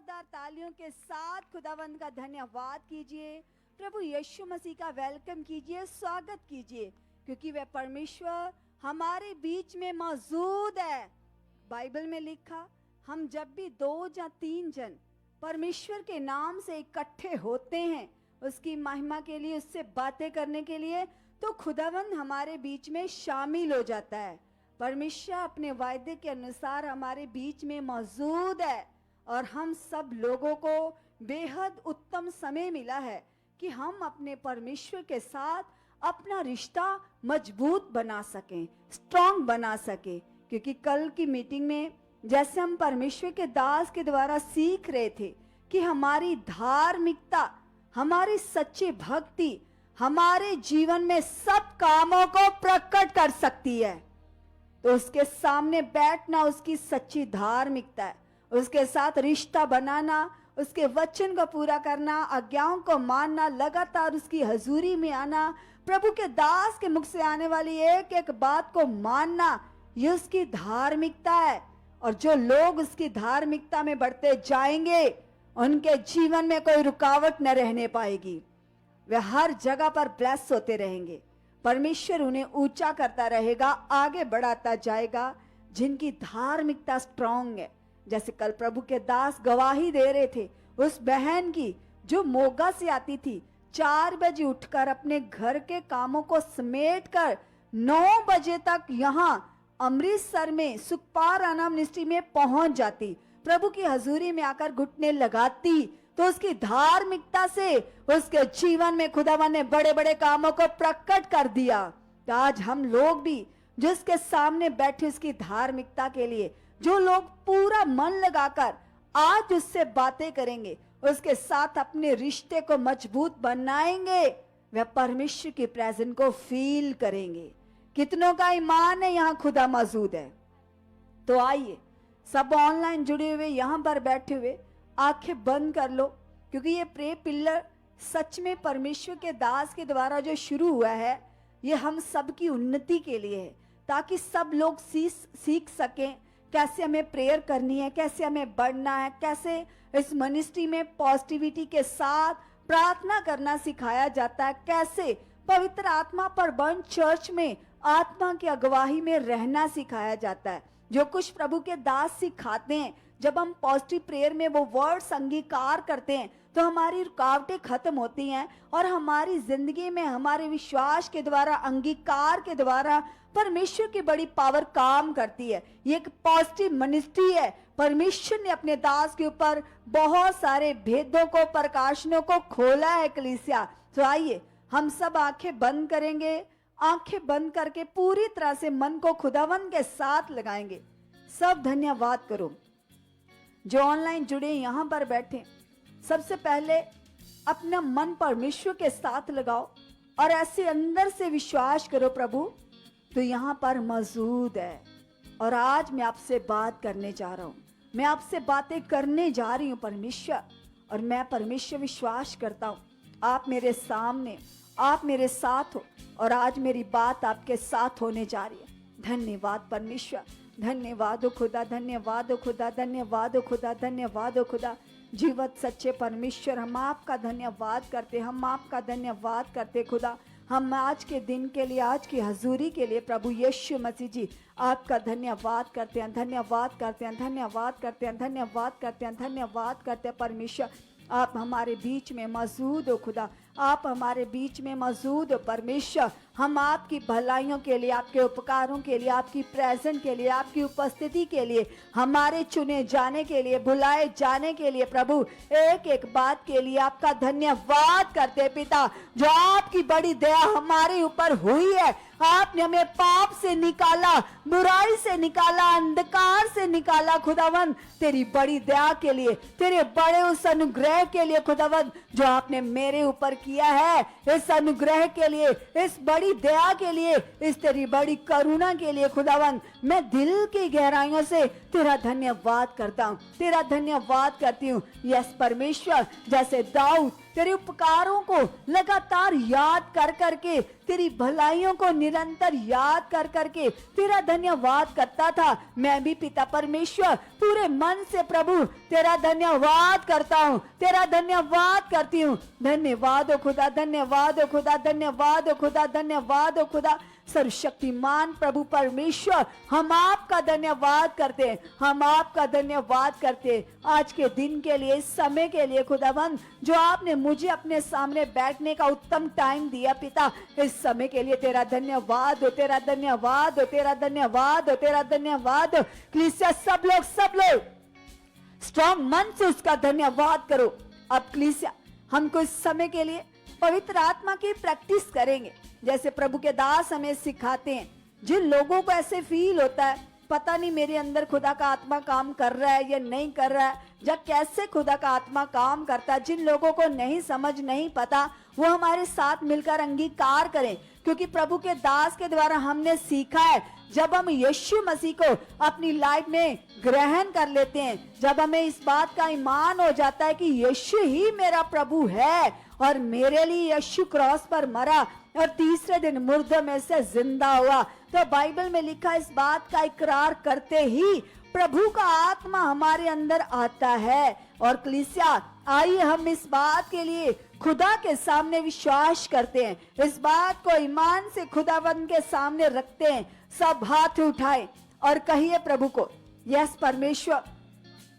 जोरदार तालियों के साथ खुदावंद का धन्यवाद कीजिए। प्रभु यीशु मसीह का वेलकम कीजिए, स्वागत कीजिए, क्योंकि वह परमेश्वर हमारे बीच में मौजूद है। बाइबल में लिखा, हम जब भी 2 या 3 जन परमेश्वर के नाम से इकट्ठे होते हैं उसकी महिमा के लिए, उससे बातें करने के लिए, तो खुदावंद हमारे बीच में शामिल हो जाता है। परमेश्वर अपने वायदे के अनुसार हमारे बीच में मौजूद है और हम सब लोगों को बेहद उत्तम समय मिला है कि हम अपने परमेश्वर के साथ अपना रिश्ता मजबूत बना सकें, स्ट्रांग बना सकें। क्योंकि कल की मीटिंग में जैसे हम परमेश्वर के दास के द्वारा सीख रहे थे कि हमारी धार्मिकता, हमारी सच्ची भक्ति हमारे जीवन में सब कामों को प्रकट कर सकती है। तो उसके सामने बैठना उसकी सच्ची धार्मिकता है, उसके साथ रिश्ता बनाना, उसके वचन को पूरा करना, आज्ञाओं को मानना, लगातार उसकी हजूरी में आना, प्रभु के दास के मुख से आने वाली एक एक बात को मानना, ये उसकी धार्मिकता है। और जो लोग उसकी धार्मिकता में बढ़ते जाएंगे उनके जीवन में कोई रुकावट न रहने पाएगी, वे हर जगह पर ब्लेस होते रहेंगे। परमेश्वर उन्हें ऊंचा करता रहेगा, आगे बढ़ाता जाएगा, जिनकी धार्मिकता स्ट्रांग है। जैसे कल प्रभु के दास गवाही दे रहे थे उस बहन की जो मोगा से आती थी, 4 बजे उठकर अपने घर के कामों को समेटकर 9 बजे तक यहाँ अमृतसर में सुखपाल राणा मिनिस्ट्री में पहुंच जाती, प्रभु की हजूरी में आकर घुटने लगाती, तो उसकी धार्मिकता से उसके जीवन में खुदावन ने बड़े बड़े कामों को प्रकट कर दिया। तो आज हम लोग भी जिसके सामने बैठे उसकी धार्मिकता के लिए, जो लोग पूरा मन लगाकर आज उससे बातें करेंगे, उसके साथ अपने रिश्ते को मजबूत बनाएंगे, वह परमेश्वर की प्रेजेंस को फील करेंगे। कितनों का ईमान है यहाँ खुदा मौजूद है? तो आइए सब ऑनलाइन जुड़े हुए यहाँ पर बैठे हुए आंखें बंद कर लो, क्योंकि ये प्रे पिलर सच में परमेश्वर के दास के द्वारा जो शुरू हुआ है, ये हम सब की उन्नति के लिए है, ताकि सब लोग सीख सकें कैसे हमें प्रेयर करनी है, कैसे हमें बढ़ना है, कैसे इस मिनिस्ट्री में पॉजिटिविटी के साथ प्रार्थना करना सिखाया जाता है, कैसे पवित्र आत्मा पर बन चर्च में आत्मा की अगुवाई में रहना सिखाया जाता है। जो कुछ प्रभु के दास सिखाते हैं, जब हम पॉजिटिव प्रेयर में वो वर्ड्स अंगीकार करते हैं तो हमारी रुकावटें खत्म होती हैं और हमारी जिंदगी में हमारे विश्वास के द्वारा, अंगीकार के द्वारा परमेश्वर की बड़ी पावर काम करती है। ये एक पॉजिटिव मिनिस्ट्री है। परमेश्वर ने अपने दास के ऊपर बहुत सारे भेदों को, प्रकाशनों को खोला है कलीसिया। तो आइए हम सब आंखें बंद करेंगे, आंखें बंद करके पूरी तरह से मन को खुदावन के साथ लगाएंगे। सब धन्यवाद करो जो ऑनलाइन जुड़े यहाँ पर बैठे। सबसे पहले अपना मन परमेश्वर के साथ लगाओ और ऐसे अंदर से विश्वास करो, प्रभु तो यहाँ पर मौजूद है और आज मैं आपसे बात करने जा रहा हूँ, मैं आपसे बातें करने जा रही हूँ परमेश्वर। और मैं परमेश्वर विश्वास करता हूँ आप मेरे सामने, आप मेरे साथ हो और आज मेरी बात आपके साथ होने जा रही है। धन्यवाद परमेश्वर, धन्यवाद हो खुदा, धन्यवाद हो खुदा, धन्यवाद हो खुदा, धन्यवाद हो खुदा। जीवत सच्चे परमेश्वर, हम आपका धन्यवाद करते, हम आपका धन्यवाद करते खुदा। हम आज के दिन के लिए, आज की हजूरी के लिए प्रभु यीशु मसीह जी आपका धन्यवाद करते हैं, धन्यवाद करते हैं, धन्यवाद करते हैं, धन्यवाद करते हैं, धन्यवाद करते हैं परमेश्वर। आप हमारे बीच में मौजूद हो खुदा, आप हमारे बीच में मौजूद हो परमेश्वर। हम आपकी भलाइयों के लिए, आपके उपकारों के लिए, आपकी प्रेजेंट के लिए, आपकी उपस्थिति के लिए, हमारे चुने जाने के लिए, बुलाए जाने के लिए प्रभु एक एक बात के लिए आपका धन्यवाद करते पिता। जो आपकी बड़ी दया हमारे ऊपर हुई है, आपने हमें पाप से निकाला, बुराई से निकाला, अंधकार से निकाला खुदावन। तेरी बड़ी दया के लिए, तेरे बड़े उस अनुग्रह के लिए खुदावन जो आपने मेरे ऊपर किया है, इस अनुग्रह के लिए, इस बड़ी दया के लिए, इस तेरी बड़ी करुणा के लिए खुदावन मैं दिल की गहराइयों से तेरा धन्यवाद करता हूँ, तेरा धन्यवाद करती हूँ। यस परमेश्वर, जैसे दाऊद तेरे उपकारों को लगातार याद कर करके, तेरी भलाइयों को निरंतर याद कर करके तेरा धन्यवाद करता था, मैं भी पिता परमेश्वर पूरे मन से प्रभु तेरा धन्यवाद करता हूँ, तेरा धन्यवाद करती हूँ। धन्यवाद हो खुदा, धन्यवाद हो खुदा, धन्यवाद हो खुदा, धन्यवाद हो खुदा। सर्वशक्तिमान प्रभु परमेश्वर, हम आपका धन्यवाद करते हैं, हम आपका धन्यवाद करते हैं आज के दिन के लिए, इस समय के लिए खुदावंद, जो आपने मुझे अपने सामने बैठने का उत्तम टाइम दिया पिता, इस समय के लिए तेरा धन्यवाद हो, तेरा धन्यवाद हो, तेरा धन्यवाद हो, तेरा धन्यवाद हो। कलीसिया सब लोग स्ट्रॉन्ग मन से उसका धन्यवाद करो। अब कलीसिया हमको इस समय के लिए पवित्र आत्मा की प्रैक्टिस करेंगे, जैसे प्रभु के दास हमें सिखाते हैं। जिन लोगों को ऐसे फील होता है पता नहीं मेरे अंदर खुदा का आत्मा काम कर रहा है या नहीं कर रहा है, या कैसे खुदा का आत्मा काम करता है, जिन लोगों को नहीं समझ नहीं पता, वो हमारे साथ मिलकर अंगीकार करें, क्योंकि प्रभु के दास के द्वारा हमने सीखा है, जब हम यीशु मसीह को अपनी लाइफ में ग्रहण कर लेते हैं, जब हमें इस बात का ईमान हो जाता है कि यीशु ही मेरा प्रभु है और मेरे लिए यीशु क्रॉस पर मरा और तीसरे दिन मुर्दों में से जिंदा हुआ, तो बाइबल में लिखा इस बात का इकरार करते ही प्रभु का आत्मा हमारे अंदर आता है। और कलीसिया आइए हम इस बात के लिए खुदा के सामने विश्वास करते हैं, इस बात को ईमान से खुदावंद के सामने रखते हैं। सब हाथ उठाए और कहिए प्रभु को, यस परमेश्वर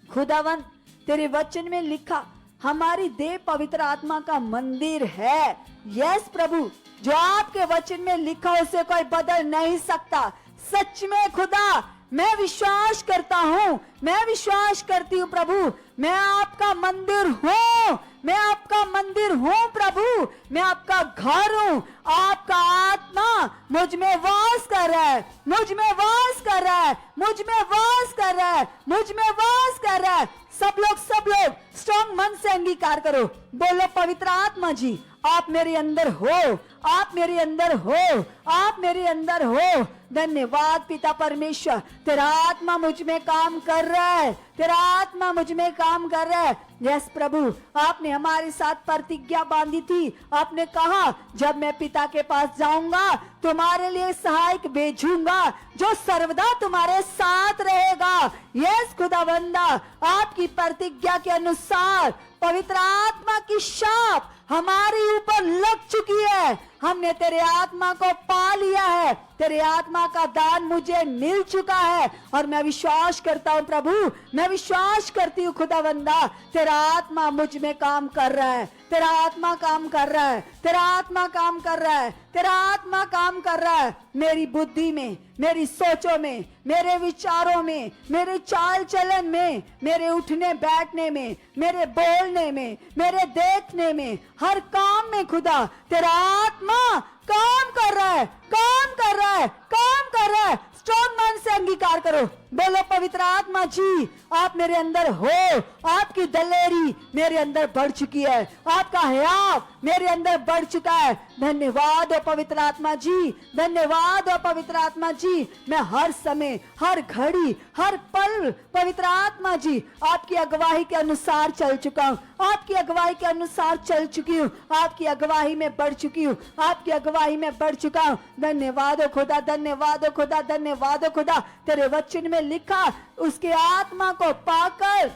खुदावंद, तेरे वचन में लिखा हमारी देह पवित्र आत्मा का मंदिर है। यस प्रभु, जो आपके वचन में लिखा उसे कोई बदल नहीं सकता। सच में खुदा मैं विश्वास करता हूँ, मैं विश्वास करती हूँ प्रभु, मैं आपका मंदिर हूँ, मैं आपका मंदिर हूँ प्रभु, मैं आपका घर हूँ। आपका आत्मा मुझ में वास कर रहा है, मुझ में वास कर रहा है, मुझ में वास कर रहा है, मुझ में वास कर रहा है। सब लोग स्ट्रॉन्ग मन से अंगीकार करो, बोलो पवित्र आत्मा जी आप मेरे अंदर हो, आप मेरे अंदर हो, आप मेरे अंदर हो। धन्यवाद पिता परमेश्वर, तेरा आत्मा मुझ में काम कर रहा है, तेरा आत्मा मुझ में काम कर रहा है। यस प्रभु, आपने हमारे साथ प्रतिज्ञा बांधी थी, आपने कहा जब मैं पिता के पास जाऊंगा तुम्हारे लिए सहायक भेजूंगा जो सर्वदा तुम्हारे साथ रहेगा। यस खुदावंदा, आपकी प्रतिज्ञा के अनुसार पवित्र आत्मा की शाप हमारे ऊपर लग चुकी है, हमने तेरे आत्मा को पा लिया है, तेरे आत्मा का दान मुझे मिल चुका है। और मैं विश्वास करता हूँ प्रभु, मैं विश्वास करती हूँ खुदावंदा, तेरा आत्मा मुझ में काम कर रहा है, तेरा आत्मा काम कर रहा है, तेरा आत्मा काम कर रहा है, तेरा आत्मा काम कर रहा है। मेरी बुद्धि में, मेरी सोचों में, मेरे विचारों में, मेरे चाल चलन में, मेरे उठने बैठने में, मेरे बोलने में, मेरे देखने में, हर काम में खुदा तेरा आत्मा काम कर रहा है, काम कर रहा है, काम कर रहा है। स्ट्रॉन्ग मन से अंगीकार करो, बोलो पवित्र आत्मा जी आप मेरे अंदर हो, आपकी दलेरी मेरे अंदर बढ़ चुकी है, आपका हयाव मेरे अंदर बढ़ चुका है। धन्यवाद हो पवित्र आत्मा जी, धन्यवाद हो पवित्र आत्मा जी। मैं हर समय, हर घड़ी, हर पल पवित्र आत्मा जी आपकी अगुवाई के अनुसार चल चुका हूँ, आपकी अगुवाई के अनुसार चल चुकी हूँ, आपकी अगुवाई में बढ़ चुकी हूँ, आपकी अगुवाई में बढ़ चुका हूँ। धन्यवाद हो खुदा, धन्यवाद हो खुदा, धन्यवाद हो खुदा। तेरे वचन में लिखा उसके आत्मा को पाकर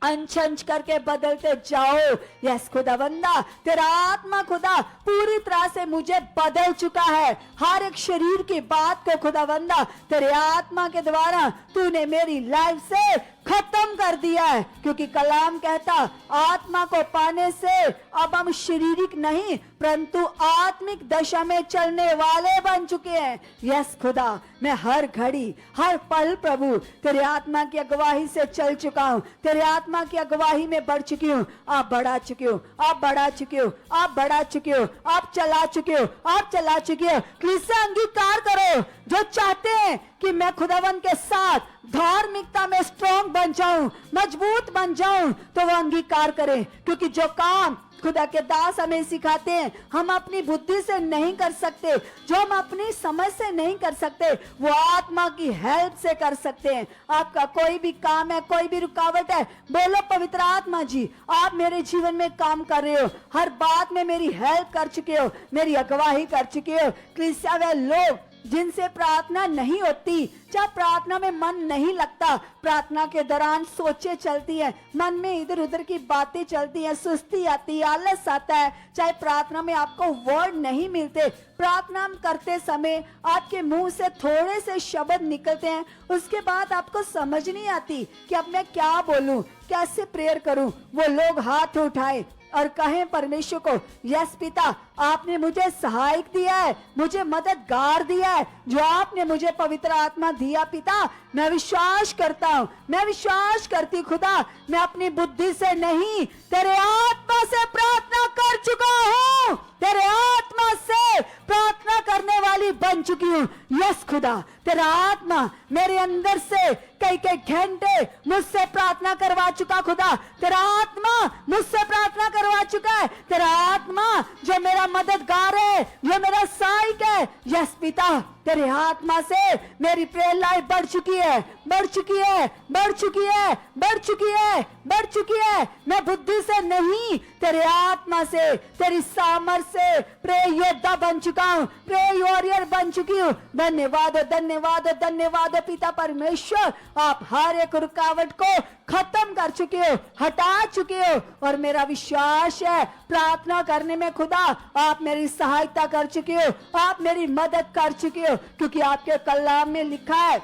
अंश करके बदलते जाओ। यस खुदावंदा, तेरा आत्मा खुदा पूरी तरह से मुझे बदल चुका है। हर एक शरीर की बात को खुदावंदा तेरे आत्मा के द्वारा तूने मेरी लाइफ से खत्म कर दिया है, क्योंकि कलाम कहता आत्मा को पाने से अब हम शारीरिक नहीं परंतु आत्मिक दशा में चलने वाले बन चुके हैं। यस खुदा, मैं हर घड़ी, हर पल प्रभु तेरे आत्मा की अगुवाई से चल चुका हूँ, तेरे आत्मा की अगुवाई में बढ़ चुकी हूँ। आप बढ़ा चुके हो, आप बढ़ा चुके हो, आप बढ़ा चुके हो, आप चला चुके हो, आप चला चुके हो। किससे अंगीकार करो, जो चाहते हैं कि मैं खुदावन के साथ धार्मिकता में स्ट्रांग बन जाऊं, मजबूत बन जाऊं, तो वो अंगीकार करें, क्योंकि जो काम खुदा के दास हमें सिखाते हैं हम अपनी बुद्धि से नहीं कर सकते, जो हम अपनी समझ से नहीं कर सकते, वो आत्मा की हेल्प से कर सकते हैं। आपका कोई भी काम है, कोई भी रुकावट है, बोलो पवित्र आत्मा जी आप मेरे जीवन में काम कर रहे हो, हर बात में मेरी हेल्प कर चुके हो, मेरी अगुवाई कर चुके हो। कलीसिया वे लोग जिनसे प्रार्थना नहीं होती, चाहे प्रार्थना में मन नहीं लगता, प्रार्थना के दौरान सोचे चलती है, मन में इधर उधर की बातें चलती हैं, सुस्ती आती है, आलस आता है, चाहे प्रार्थना में आपको वर्ड नहीं मिलते, प्रार्थना करते समय आपके मुंह से थोड़े से शब्द निकलते हैं, उसके बाद आपको समझ नहीं आती कि अब मैं क्या बोलूं, कैसे प्रेयर करूं। वो लोग हाथ उठाए और कहें परमेश्वर को, यस पिता आपने मुझे सहायक दिया है, मुझे मददगार दिया है, जो आपने मुझे पवित्र आत्मा दिया पिता, मैं विश्वास करता हूँ, मैं विश्वास करती खुदा, मैं अपनी बुद्धि से नहीं तेरे आत्मा से प्रार्थना कर चुका हूँ, तेरे आत्मा से प्रार्थना करने वाली बन चुकी हूँ। यस खुदा तेरा आत्मा मेरे अंदर से कई कई घंटे मुझसे प्रार्थना करवा चुका, खुदा तेरा आत्मा मुझसे प्रार्थना करवा चुका है, तेरा आत्मा जो मेरा मददगार है, जो मेरा सहायक है। यस पिता तेरे आत्मा से मेरी प्रेयर लाइफ बढ़ चुकी है, बढ़ चुकी है, बढ़ चुकी है, बढ़ चुकी है, बढ़ चुकी है। मैं बुद्धि से नहीं तेरे आत्मा से, तेरी सामर्थ से प्रेय योद्धा बन चुका हूँ, प्रेय वॉरियर बन चुकी हूँ। धन्यवाद धन्यवाद धन्यवाद पिता परमेश्वर, आप हर एक रुकावट को खत्म कर चुके हो, हटा चुके हो, और मेरा विश्वास है प्रार्थना करने में खुदा आप मेरी सहायता कर चुके हो, आप मेरी मदद कर चुके हो, क्योंकि आपके कलाम में लिखा है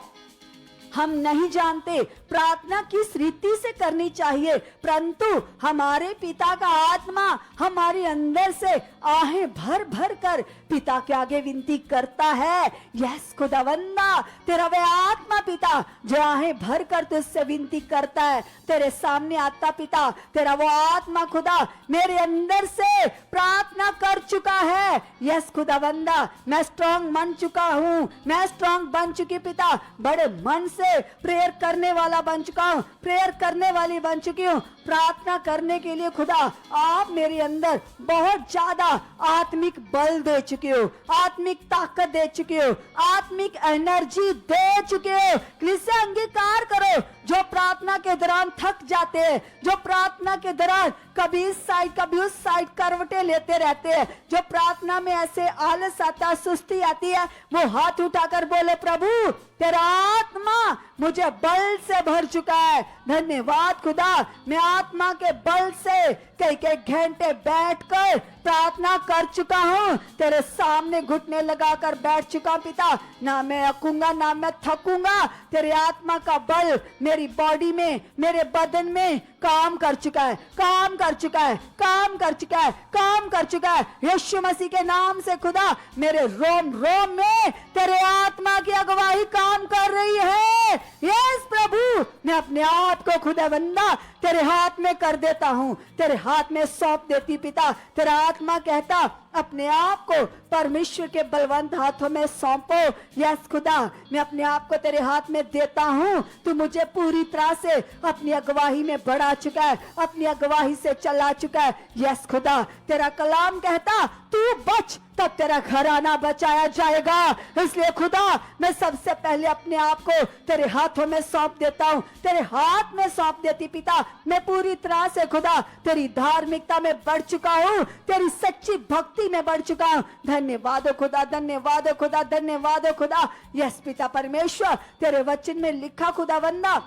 हम नहीं जानते प्रार्थना किस रीति से करनी चाहिए, परंतु हमारे पिता का आत्मा हमारे अंदर से आहें भर भर कर पिता के आगे विनती करता है। यस खुदावंदा तेरा वह आत्मा पिता जो आहें भर कर तुझसे विनती करता है, तेरे सामने आता पिता, तेरा वो आत्मा खुदा मेरे अंदर से प्रार्थना कर चुका है। यस खुदावंदा मैं स्ट्रांग बन चुका हूँ, मैं स्ट्रांग बन चुकी पिता, बड़े मन से प्रेयर करने वाला बन चुका हूँ, प्रेयर करने वाली बन चुकी हूँ। प्रार्थना करने के लिए खुदा आप मेरे अंदर बहुत ज्यादा आत्मिक बल दे चुके हो, आत्मिक ताकत दे चुके हो, आत्मिक एनर्जी दे चुके हो। कलीसिया अंगीकार करो, जो प्रार्थना के दौरान थक जाते हैं, जो प्रार्थना के दौरान कभी इस साइड कभी उस साइड करवटें लेते रहते हैं, जो प्रार्थना में ऐसे आलस आता, सुस्ती आती है, वो हाथ उठाकर बोले प्रभु तेरा आत्मा मुझे बल से भर चुका है। धन्यवाद खुदा, मैं आत्मा के बल से कई कई घंटे बैठकर प्रार्थना कर चुका हूँ, तेरे सामने घुटने लगाकर बैठ चुका पिता, ना मैं अकूंगा ना मैं थकूंगा। तेरे आत्मा का बल मेरी बॉडी में, मेरे बदन में काम कर चुका है, काम कर चुका है, काम कर चुका है, काम कर चुका है। यीशु मसीह के नाम से खुदा मेरे रोम रोम में तेरे आत्मा की अगुवाई काम कर रही है। यस प्रभु मैं अपने आप को खुदावंदा तेरे हाथ में कर देता हूँ, तेरे हाथ में सौंप देती पिता। तेरा आत्मा कहता अपने आप को परमेश्वर के बलवंत हाथों में सौंपो। यस खुदा मैं अपने आप को तेरे हाथ में देता हूँ, तू मुझे पूरी तरह से अपनी अगुवाई में बढ़ा चुका है, अपनी अगुवाई से चला चुका है। यस खुदा तेरा कलाम कहता तू बच तब तेरा घराना बचाया जाएगा। इसलिए खुदा मैं सबसे पहले अपने आप को तेरे हाथों में सौंप देता हूँ, तेरे हाथ में सौंप देती पिता। मैं पूरी तरह से खुदा तेरी धार्मिकता में बढ़ चुका हूँ, तेरी सच्ची भक्ति में बढ़ चुका हूँ। धन्यवाद खुदा, धन्यवाद खुदा, धन्यवाद खुदा। यस पिता परमेश्वर तेरे वचन में लिखा खुदावंदा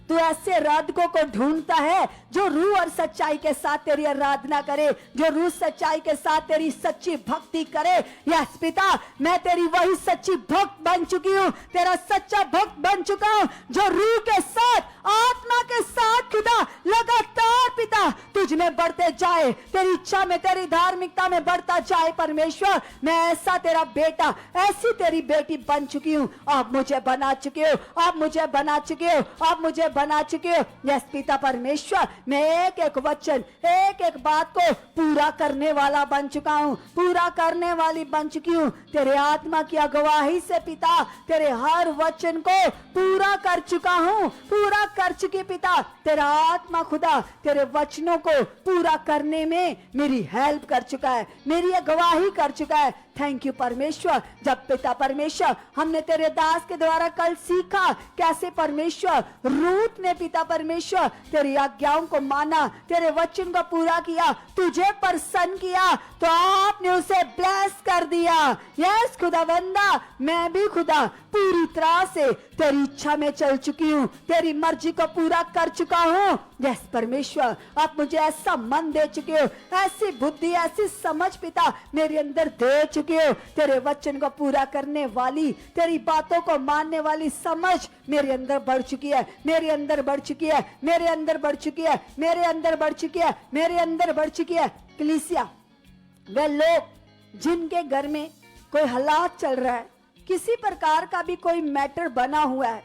तू ऐसे आराधकों को ढूंढता है जो रूह और सच्चाई के साथ तेरी आराधना करे, जो रूह सच्चाई के साथ तेरी सच्ची भक्ति करे। यस पिता मैं तेरी वही सच्ची भक्त बन चुकी हूँ, तेरा सच्चा भक्त बन चुका हूँ, जो रूह के साथ आत्मा के साथ खुदा लगातार पिता तुझ में में बढ़ते जाए, तेरी इच्छा में, तेरी धार्मिकता में बढ़ता जाए परमेश्वर। मैं ऐसा तेरा बेटा, ऐसी तेरी बेटी बन चुकी हूँ। आप मुझे बना चुके हो, आप मुझे बना चुके हो, आप मुझे बना चुके हो। यस पिता परमेश्वर, मैं एक एक वचन, एक एक बात को पूरा करने वाला बन चुका हूँ, पूरा करने वाली बन चुकी हूँ। तेरे आत्मा की अगुवाई से पिता, तेरे हर वचन को पूरा कर चुका हूँ, पूरा कर चुकी पिता। तेरा आत्मा खुदा तेरे वचनों को पूरा करने में मेरी हेल्प कर चुका है, मेरी अगुवाई कर चुका है। थैंक यू परमेश्वर। जब पिता परमेश्वर हमने तेरे दास के द्वारा कल सीखा कैसे परमेश्वर रूत ने पिता परमेश्वर तेरी आज्ञाओं को माना, तेरे वचन को पूरा किया, तुझे प्रसन्न किया, तो आपने उसे ब्लेस कर दिया। यस खुदावंदा, मैं भी खुदा पूरी तरह से तेरी इच्छा में चल चुकी हूँ, तेरी मर्जी को पूरा कर चुका हूँ। यस परमेश्वर, आप मुझे ऐसा मन दे चुके हो, ऐसी बुद्धि, ऐसी समझ पिता मेरे अंदर दे चुके हो। तेरे वचन को पूरा करने वाली, तेरी बातों को मानने वाली समझ मेरे अंदर बढ़ चुकी है, मेरे अंदर बढ़ चुकी है, मेरे अंदर बढ़ चुकी है, मेरे अंदर बढ़ चुकी है, मेरे अंदर बढ़ चुकी है। कलीसिया, वे लोग जिनके घर में कोई हालात चल रहा है, किसी प्रकार का भी कोई मैटर बना हुआ है,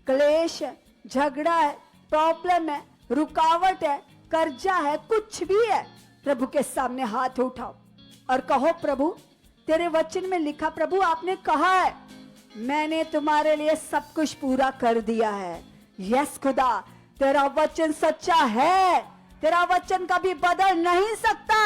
क्लेश है, झगड़ा है, प्रॉब्लम है, रुकावट है, कर्जा है, कुछ भी है, प्रभु के सामने हाथ उठाओ और कहो प्रभु, तेरे वचन में लिखा, प्रभु आपने कहा है मैंने तुम्हारे लिए सब कुछ पूरा कर दिया है। यस खुदा, तेरा वचन सच्चा है, तेरा वचन कभी बदल नहीं सकता।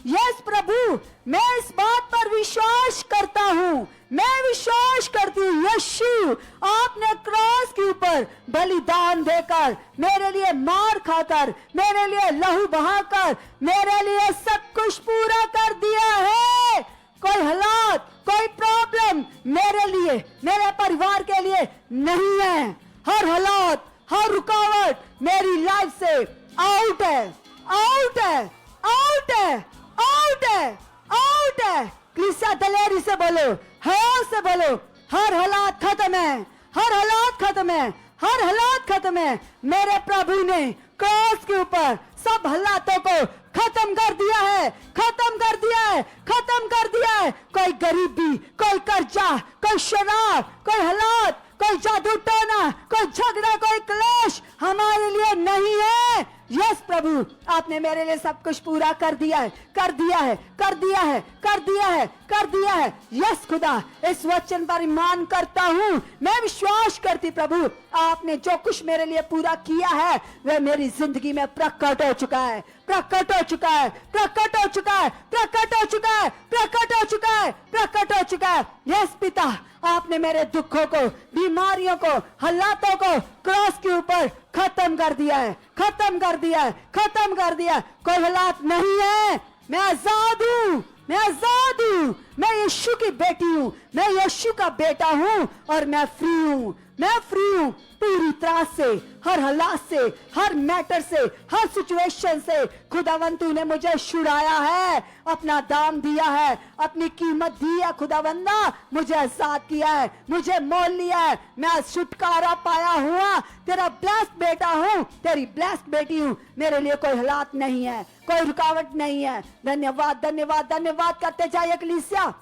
यस प्रभु, मैं इस बात पर विश्वास करता हूँ, मैं विश्वास करती हूँ यीशु आपने क्रॉस के ऊपर बलिदान देकर, मेरे लिए मार खाकर, मेरे लिए लहू बहाकर, मेरे लिए सब कुछ पूरा कर दिया है। कोई हालात, कोई प्रॉब्लम मेरे लिए, मेरे परिवार के लिए नहीं है। हर हालात, हर रुकावट मेरी लाइफ से आउट है, आउट है, आउट है, आउट है, आउट है। कलीसिया दलेरी से बोलो, हाँ से बोलो, हर हालात खत्म है, हर हालात खत्म है, हर हालात खत्म है। मेरे प्रभु ने क्रॉस के ऊपर सब हालातों को खत्म कर दिया है, खत्म कर दिया है, खत्म कर दिया है। कोई गरीबी, कोई कर्जा, कोई शराब, कोई हालात, कोई जादू टोना, कोई झगड़ा, कोई क्लेश हमारे लिए नहीं है। यस प्रभु, आपने मेरे लिए सब कुछ पूरा कर दिया है, कर दिया है, कर दिया है, कर दिया है, कर दिया है। यस खुदा, इस वचन पर ईमान करता हूँ, मैं विश्वास करती प्रभु आपने जो कुछ मेरे लिए पूरा किया है वह मेरी जिंदगी में प्रकट हो चुका है, प्रकट हो चुका है, प्रकट हो चुका है, प्रकट हो चुका है, प्रकट हो चुका है, प्रकट हो चुका है। यस पिता, आपने मेरे दुखों को, बीमारियों को, हालातों को क्रॉस के ऊपर खत्म कर दिया है, खत्म कर दिया है, खत्म कर दिया। कोई हालात नहीं है, मैं आजाद हूँ, मैं आजाद हूँ, मैं यीशु की बेटी हूँ, मैं यीशु का बेटा हूँ और मैं फ्री हूँ, मैं फ्री हूँ पूरी तरह से, हर हालात से, हर मैटर से, हर सिचुएशन से। खुदावंत तूने मुझे छुड़ाया है, अपना दाम दिया है, अपनी कीमत दी है खुदावंदा, मुझे आजाद किया है, मुझे मोल लिया है, मैं छुटकारा पाया हुआ तेरा ब्लेस्ड बेटा हूँ, तेरी ब्लेस्ड बेटी हूँ। मेरे लिए कोई हालात नहीं है, कोई रुकावट नहीं है। धन्यवाद, धन्यवाद, धन्यवाद करते जाइए कलीसिया।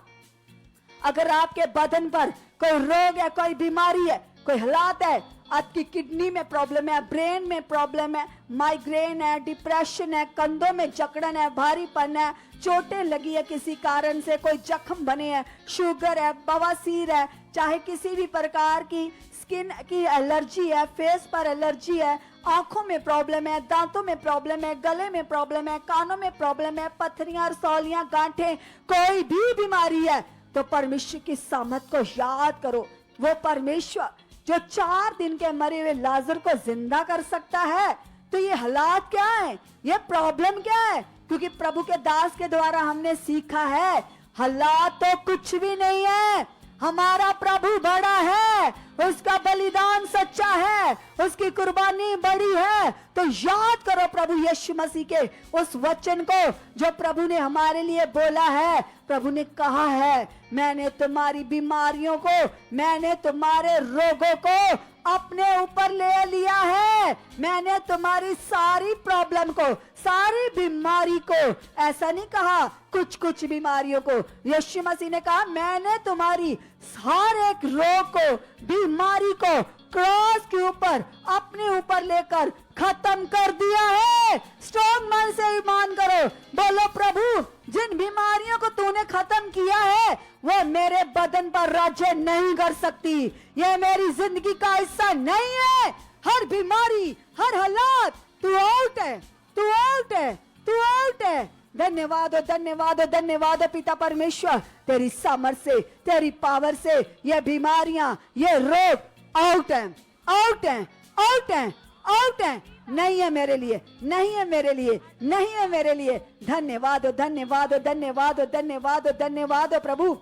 अगर आपके बदन पर कोई रोग है, कोई बीमारी है, कोई हालात है, आपकी किडनी में प्रॉब्लम है, ब्रेन में प्रॉब्लम है, माइग्रेन है, डिप्रेशन है, कंधों में जकड़न है, भारीपन है, चोटें लगी है किसी कारण से, कोई जख्म बने हैं, शुगर है, बवासीर है, चाहे किसी भी प्रकार की स्किन की एलर्जी है, फेस पर एलर्जी है, आंखों में प्रॉब्लम है, दांतों में प्रॉब्लम है, गले में प्रॉब्लम है, कानों में प्रॉब्लम है, पथरियां, रसौलियां, गांठें, कोई भी बीमारी है, तो परमेश्वर की सामर्थ को याद करो। वो परमेश्वर जो 4 दिन के मरे हुए लाजर को जिंदा कर सकता है, तो ये हालात क्या है, ये प्रॉब्लम क्या है? क्योंकि प्रभु के दास के द्वारा हमने सीखा है हालात तो कुछ भी नहीं है, हमारा प्रभु बड़ा है, उसका बलिदान सच्चा है, उसकी कुर्बानी बड़ी है। तो याद करो प्रभु यीशु मसीह के उस वचन को जो प्रभु ने हमारे लिए बोला है। प्रभु ने कहा है, मैंने तुम्हारी बीमारियों को, मैंने तुम्हारे रोगों को अपने ऊपर ले लिया है। मैंने तुम्हारी सारी प्रॉब्लम को, सारी बीमारी को, ऐसा नहीं कहा कुछ कुछ बीमारियों को, यीशु मसीह ने कहा मैंने तुम्हारी हर एक रोग को, बीमारी को क्रॉस के ऊपर अपने ऊपर लेकर खत्म कर दिया है। स्ट्रॉन्ग मन से ईमान करो, बोलो प्रभु जिन बीमारियों को तूने खत्म किया है वो मेरे बदन पर राज्य नहीं कर सकती, ये मेरी जिंदगी का हिस्सा नहीं है। हर बीमारी, हर हालात, तू आउट है, तू आउट है, तू आउट है। धन्यवाद हो, धन्यवाद हो, धन्यवाद हो पिता परमेश्वर, तेरी सामर्थ से, तेरी पावर से ये बीमारियां, ये रोग आउट है, आउट है, आउट है, आउट है। नहीं है मेरे लिए, नहीं है मेरे लिए, नहीं है मेरे लिए। धन्यवाद हो, धन्यवाद हो, धन्यवाद हो, धन्यवाद हो, धन्यवाद हो प्रभु,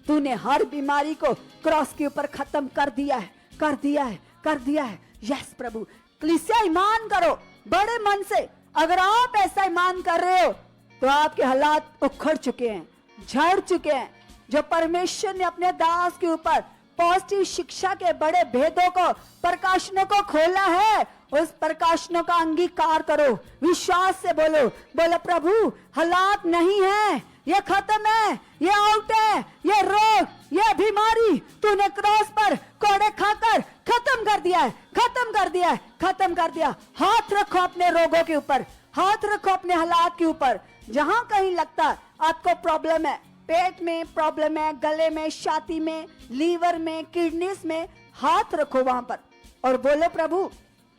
तूने हर बीमारी को क्रॉस के ऊपर खत्म कर दिया है, कर दिया है, कर दिया है। यस प्रभु, कलीसिया ईमान करो बड़े मन से। अगर आप ऐसा ईमान कर रहे हो तो आपके हालात उखड़ चुके हैं, झड़ चुके हैं। जो परमेश्वर ने अपने दास के ऊपर पॉजिटिव शिक्षा के बड़े भेदों को, प्रकाशनों को खोला है, उस प्रकाशनों का अंगीकार करो, विश्वास से बोलो, बोलो प्रभु हालात नहीं है, ये खत्म है, ये आउट है, ये रोग, ये बीमारी तूने क्रॉस पर कोड़े खाकर खत्म कर दिया है, खत्म कर दिया है, खत्म कर दिया। हाथ रखो अपने रोगों के ऊपर, हाथ रखो अपने हालात के ऊपर। जहां कहीं लगता है आपको प्रॉब्लम है, पेट में प्रॉब्लम है, गले में, छाती में, लीवर में, किडनीज में, हाथ रखो वहां पर और बोलो प्रभु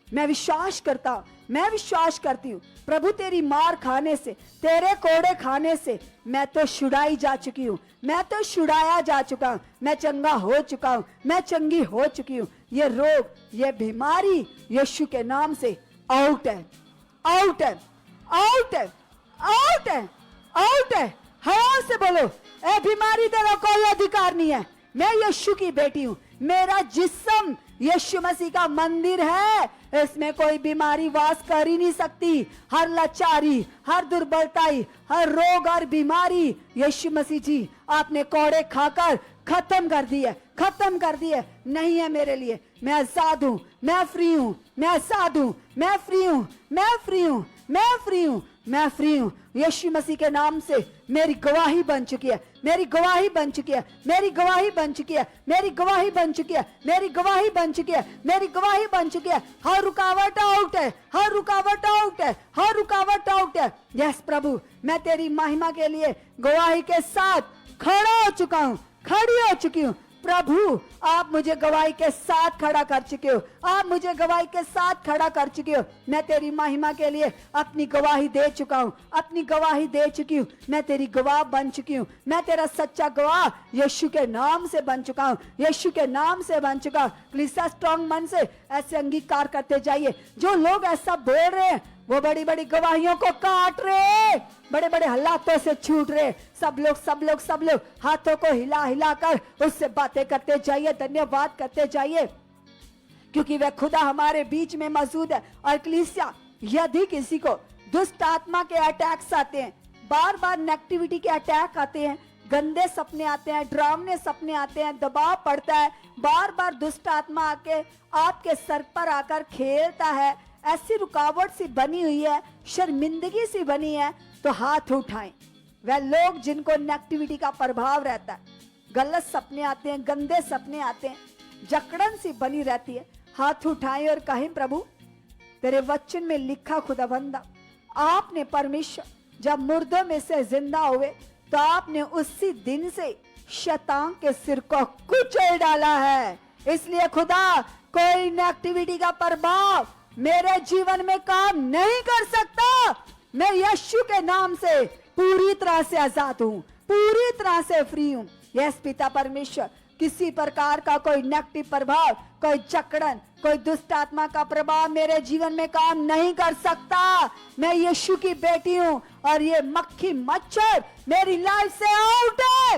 मैं विश्वास करता हूं, मैं विश्वास करती हूँ प्रभु तेरी मार खाने से, तेरे कोड़े खाने से मैं तो छुड़ाई जा चुकी हूँ, मैं तो छुड़ाया जा चुका हूँ, मैं चंगा हो चुका हूँ, मैं चंगी हो चुकी हूँ। ये रोग, ये बीमारी यीशु के नाम से आउट है, आउट है, आउट है, आउट है, आउट है। हवा से बोलो ए बीमारी तेरा कोई अधिकार नहीं है, मैं यीशु की बेटी हूँ, मेरा जिस्म यीशु मसीह का मंदिर है, इसमें कोई बीमारी वास कर ही नहीं सकती। हर लाचारी, हर दुर्बलताई, हर रोग और बीमारी यीशु मसीह जी आपने कोड़े खाकर खत्म कर दी है, खत्म कर दी है। नहीं है मेरे लिए, मैं आजाद हूं, मैं फ्री हूं, मैं आजाद हूं, मैं फ्री हूं, मैं फ्री हूं, मैं फ्री हूं, मैं फ्री हूं। यीशु मसीह के नाम से मेरी गवाही बन चुकी है, मेरी गवाही बन चुकी है, मेरी गवाही बन चुकी है, मेरी गवाही बन चुकी है, मेरी गवाही बन चुकी है, मेरी गवाही बन चुकी है। हर रुकावट आउट है, हर रुकावट आउट है, हर रुकावट आउट है। यस प्रभु, मैं तेरी महिमा के लिए गवाही के साथ खड़ा हो चुका हूं, खड़ी हो चुकी हूं। प्रभु आप मुझे गवाही के साथ खड़ा कर चुके हो, आप मुझे गवाही के साथ खड़ा कर चुके हो। मैं तेरी महिमा के लिए अपनी गवाही दे चुका हूँ, अपनी गवाही दे चुकी हूँ। मैं तेरी गवाह बन चुकी हूँ, मैं तेरा सच्चा गवाह यीशु के नाम से बन चुका हूँ, यीशु के नाम से बन चुका हूँ। कलीसिया स्ट्रॉन्ग मन से ऐसे अंगीकार करते जाइए। जो लोग ऐसा बोल रहे हैं वो बड़ी बड़ी गवाहियों को काट रहे, बड़े बड़े हालातों से छूट रहे। सब लोग सब लोग सब लोग हाथों को हिला हिला कर उससे बातें करते जाइए, धन्यवाद करते जाइए, क्योंकि वह खुदा हमारे बीच में मौजूद है। और कलीसिया यदि किसी को दुष्ट आत्मा के अटैक्स आते हैं, बार बार नेगेटिविटी के अटैक आते हैं, गंदे सपने आते हैं, डरावने सपने आते हैं, दबाव पड़ता है, बार बार दुष्ट आत्मा आके आपके सर पर आकर खेलता है, ऐसी रुकावट सी बनी हुई है, शर्मिंदगी सी बनी है, तो हाथ उठाएं। वह लोग जिनको नेगेटिविटी का प्रभाव रहता है, गलत सपने आते हैं, गंदे सपने आते हैं, जकड़न सी बनी रहती है, हाथ उठाएं और कहें प्रभु तेरे वचन में लिखा खुदाबंदा, आपने परमेश्वर जब मुर्दों में से जिंदा हुए तो आपने उसी दिन से शैतान के सिर को कुचल डाला है। इसलिए खुदा कोई नेगेटिविटी का प्रभाव मेरे जीवन में काम नहीं कर सकता। मैं यीशु के नाम से पूरी तरह से आजाद हूँ, पूरी तरह से फ्री हूँ। यस पिता परमेश्वर, किसी प्रकार का कोई नेगेटिव प्रभाव, कोई जकड़न, कोई दुष्ट आत्मा का प्रभाव मेरे जीवन में काम नहीं कर सकता। मैं यीशु की बेटी हूँ और ये मक्खी मच्छर मेरी लाइफ से आउट है,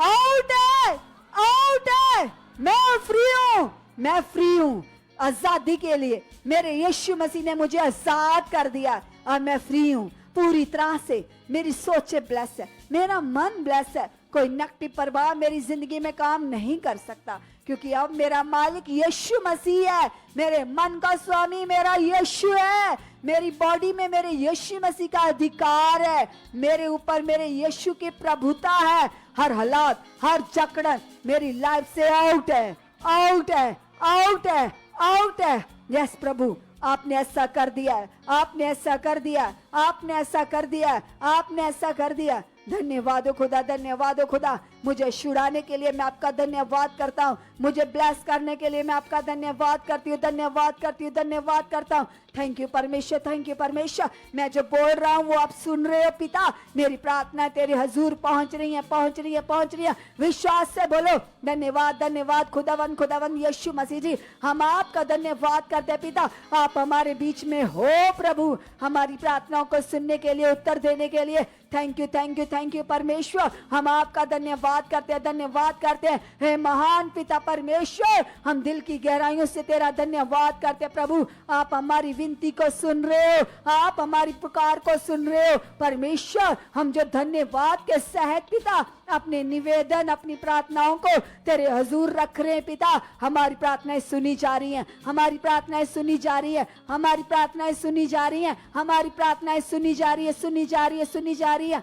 आउट है, आउट है। मैं फ्री हूँ, मैं फ्री हूँ। आजादी के लिए मेरे यीशु मसीह ने मुझे आजाद कर दिया और मैं फ्री हूँ पूरी तरह से। मेरी सोचे ब्लेस है, मेरा मन ब्लेस है, कोई नेगेटिव प्रभाव मेरी जिंदगी में काम नहीं कर सकता, क्योंकि अब मेरा मालिक यीशु मसीह है। मेरे मन का स्वामी मेरा यीशु है। मेरी बॉडी में मेरे यीशु मसीह का अधिकार है। मेरे ऊपर मेरे यीशु की प्रभुता है। हर हालात, हर जकड़न मेरी लाइफ से आउट है, आउट है, आउट है, आउट है। यस प्रभु, आपने ऐसा कर दिया है, आपने ऐसा कर दिया, आपने ऐसा कर दिया, आपने ऐसा कर दिया। धन्यवाद हो खुदा, धन्यवाद हो खुदा। मुझे छुड़ाने के लिए मैं आपका धन्यवाद करता हूँ। मुझे ब्लेस करने के लिए मैं आपका धन्यवाद करती हूँ, धन्यवाद करती हूँ, धन्यवाद करता हूँ। थैंक यू परमेश्वर, थैंक यू परमेश्वर। मैं जो बोल रहा हूँ वो आप सुन रहे हो पिता। मेरी प्रार्थना तेरे हजूर पहुंच रही है, पहुंच रही है, पहुंच रही है। विश्वास से बोलो धन्यवाद, धन्यवाद खुदावन, खुदावन यीशु मसीह जी। हम आपका धन्यवाद करते हैं पिता। आप हमारे बीच में हो प्रभु, हमारी प्रार्थनाओं को सुनने के लिए, उत्तर देने के लिए। Thank you, thank you, thank you परमेश्वर। हम आपका धन्यवाद करते हैं, धन्यवाद करते हैं। हे महान पिता परमेश्वर, हम दिल की गहराइयों से तेरा धन्यवाद करते हैं प्रभु। आप हमारी विनती को सुन रहे हो, आप हमारी पुकार को सुन रहे हो परमेश्वर। हम जो धन्यवाद के सहित पिता अपने निवेदन, अपनी प्रार्थनाओं को तेरे हजूर रख रहे हैं पिता। हमारी प्रार्थनाएं सुनी जा रही हैं, हमारी प्रार्थनाएं सुनी जा रही है, हमारी प्रार्थनाएं सुनी जा रही हैं, हमारी प्रार्थनाएं सुनी जा रही है, सुनी जा रही है, सुनी जा रही है।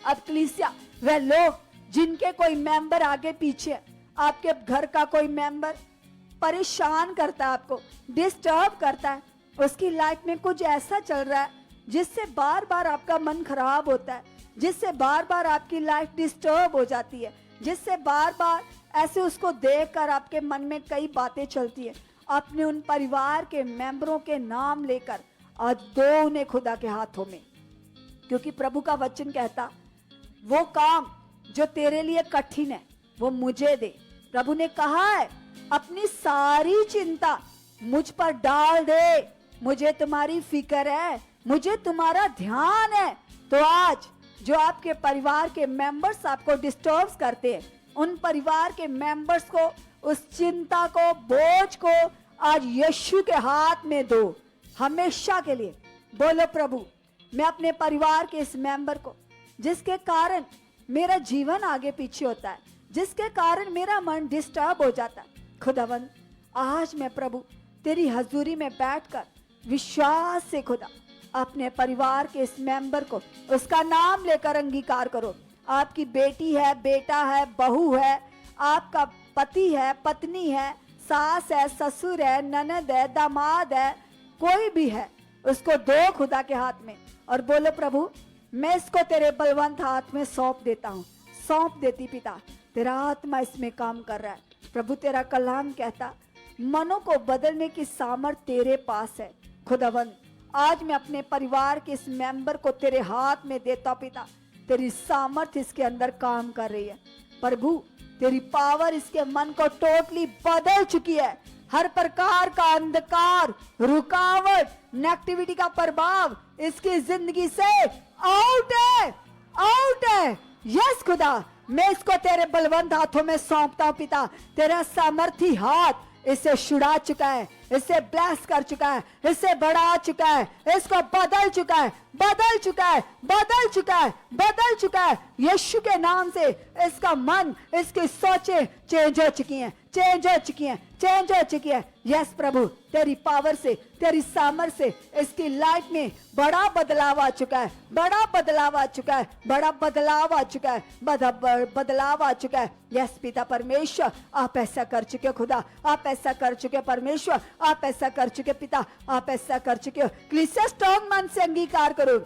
अब कलीसिया, वह लोग जिनके कोई मेंबर आगे पीछे, आपके घर का कोई मेंबर परेशान करता है, आपको डिस्टर्ब करता है, उसकी लाइफ में कुछ ऐसा चल रहा है जिससे बार बार आपका मन खराब होता है, जिससे बार बार आपकी लाइफ डिस्टर्ब हो जाती है, जिससे बार बार ऐसे उसको देखकर आपके मन में कई बातें चलती है। अपने उन परिवार के मेंबरों के नाम लेकर आज दो उन्हें खुदा के हाथों में, क्योंकि प्रभु का वचन कहता वो काम जो तेरे लिए कठिन है वो मुझे दे। प्रभु ने कहा है अपनी सारी चिंता मुझ पर डाल दे, मुझे तुम्हारी फिक्र है, मुझे तुम्हारा ध्यान है। तो आज जो आपके परिवार के मेंबर्स आपको डिस्टर्ब करते हैं, उन परिवार के मेंबर्स को, उस चिंता को, बोझ को आज यीशु के हाथ में दो, हमेशा के लिए। बोलो प्रभु, मैं अपने परिवार के इस मेंबर को, जिसके कारण मेरा जीवन आगे पीछे होता है, जिसके कारण मेरा मन डिस्टर्ब हो जाता है, खुदावन आज मैं प्रभु तेरी हजूरी में बैठकर विश्वास से खुदा अपने परिवार के इस मेंबर को उसका नाम लेकर अंगीकार करो। आपकी बेटी है, बेटा है, बहू है, आपका पति है, पत्नी है, सास है, ससुर है, ननद है, दामाद है, कोई भी है, उसको दो खुदा के हाथ में और बोलो प्रभु मैं इसको तेरे बलवंत हाथ में सौंप देता हूँ, सौंप देती पिता। तेरा आत्मा इसमें काम कर रहा है प्रभु। तेरा कलाम कहता मनों को बदलने की सामर्थ्य तेरे पास है। खुदावन आज मैं अपने परिवार के इस मेंबर को तेरे हाथ में देता पिता। तेरी सामर्थ्य इसके अंदर काम कर रही है प्रभु। तेरी पावर इसके मन को टोटली बदल चुकी है। हर प्रकार का अंधकार, रुकावट, नेगेटिविटी का प्रभाव इसकी जिंदगी से आउट है, आउट है। यस खुदा, मैं इसको तेरे बलवंत हाथों में सौंपता हूं पिता। तेरा सामर्थी हाथ इसे छुड़ा चुका है, इसे ब्लेस कर चुका है, इसे बढ़ा चुका है, इसको बदल चुका है, बदल चुका है, बदल चुका है, बदल चुका है। यीशु के नाम से इसका मन, इसकी सोचें चेंज हो चुकी हैं, चेंज हो चुकी हैं, चेंज हो चुकी है। यस प्रभु, तेरी पावर से, तेरी सामर्थ से इसकी लाइफ में बड़ा बदलाव आ चुका है, बड़ा बदलाव आ चुका है, बड़ा बदलाव आ चुका है, बदलाव आ चुका है। यस पिता परमेश्वर, आप ऐसा कर चुके खुदा, आप ऐसा कर चुके परमेश्वर, आप ऐसा कर चुके पिता, आप ऐसा कर चुके हो। कलीसिया स्ट्रॉन्ग मन से अंगीकार करो।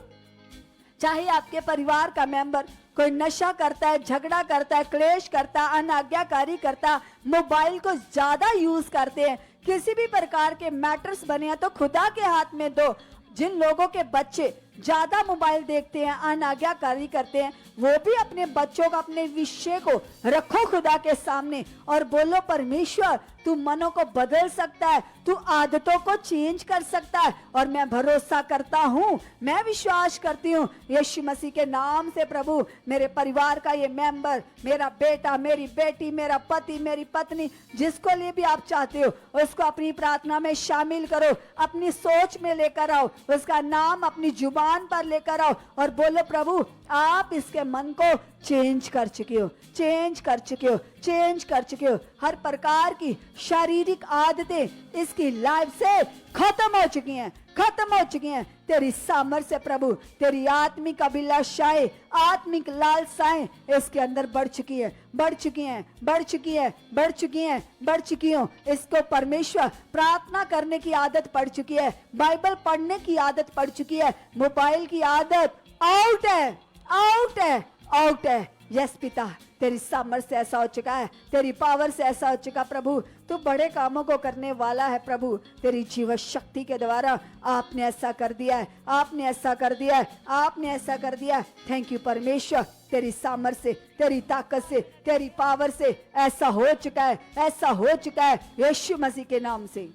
चाहे आपके परिवार का मेंबर कोई नशा करता है, झगड़ा करता है, क्लेश करता है, अनाज्ञाकारी करता, मोबाइल को ज्यादा यूज करते हैं, किसी भी प्रकार के मैटर्स बने हैं तो खुदा के हाथ में दो। जिन लोगों के बच्चे ज्यादा मोबाइल देखते हैं, अनाज्ञाकारी करते हैं, वो भी अपने बच्चों का, अपने विषय को रखो खुदा के सामने और बोलो परमेश्वर तू मनों को बदल सकता है, तू आदतों को चेंज कर सकता है। और मैं भरोसा करता हूँ, मैं विश्वास करती हूँ यीशु मसीह के नाम से प्रभु, मेरे परिवार का ये मेंबर, मेरा बेटा, मेरी बेटी, मेरा पति, मेरी पत्नी, जिसको लिए भी आप चाहते हो उसको अपनी प्रार्थना में शामिल करो, अपनी सोच में लेकर आओ, उसका नाम अपनी जुबान पर लेकर आओ और बोलो प्रभु आप इसके मन को चेंज कर चुके हो, चेंज कर चुके हो, चेंज कर चुके हो। हर प्रकार की शारीरिक आदतें इसकी लाइफ से खत्म हो चुकी हैं, खत्म हो चुकी हैं। तेरी सामर्थ्य से प्रभु, तेरी आत्मिक अभिलाषाएं, आत्मिक लालसाएं इसके अंदर बढ़ चुकी है, बढ़ चुकी हैं, बढ़ चुकी है, बढ़ चुकी हैं, बढ़ चुकी हो। इसको परमेश्वर प्रार्थना करने की आदत पड़ चुकी है, बाइबल पढ़ने की आदत पड़ चुकी है, मोबाइल की आदत आउट है, आउट है, आउट है। यस पिता, तेरी सामर्थ्य से ऐसा हो चुका है, तेरी पावर से ऐसा हो चुका प्रभु। तू बड़े कामों को करने वाला है प्रभु। तेरी जीवन शक्ति के द्वारा आपने ऐसा कर दिया है, आपने ऐसा कर दिया है, आपने ऐसा कर दिया है। थैंक यू परमेश्वर, तेरी सामर्थ्य से, तेरी ताकत से, तेरी पावर से ऐसा हो चुका है, ऐसा हो चुका है यीशु मसीह के नाम से।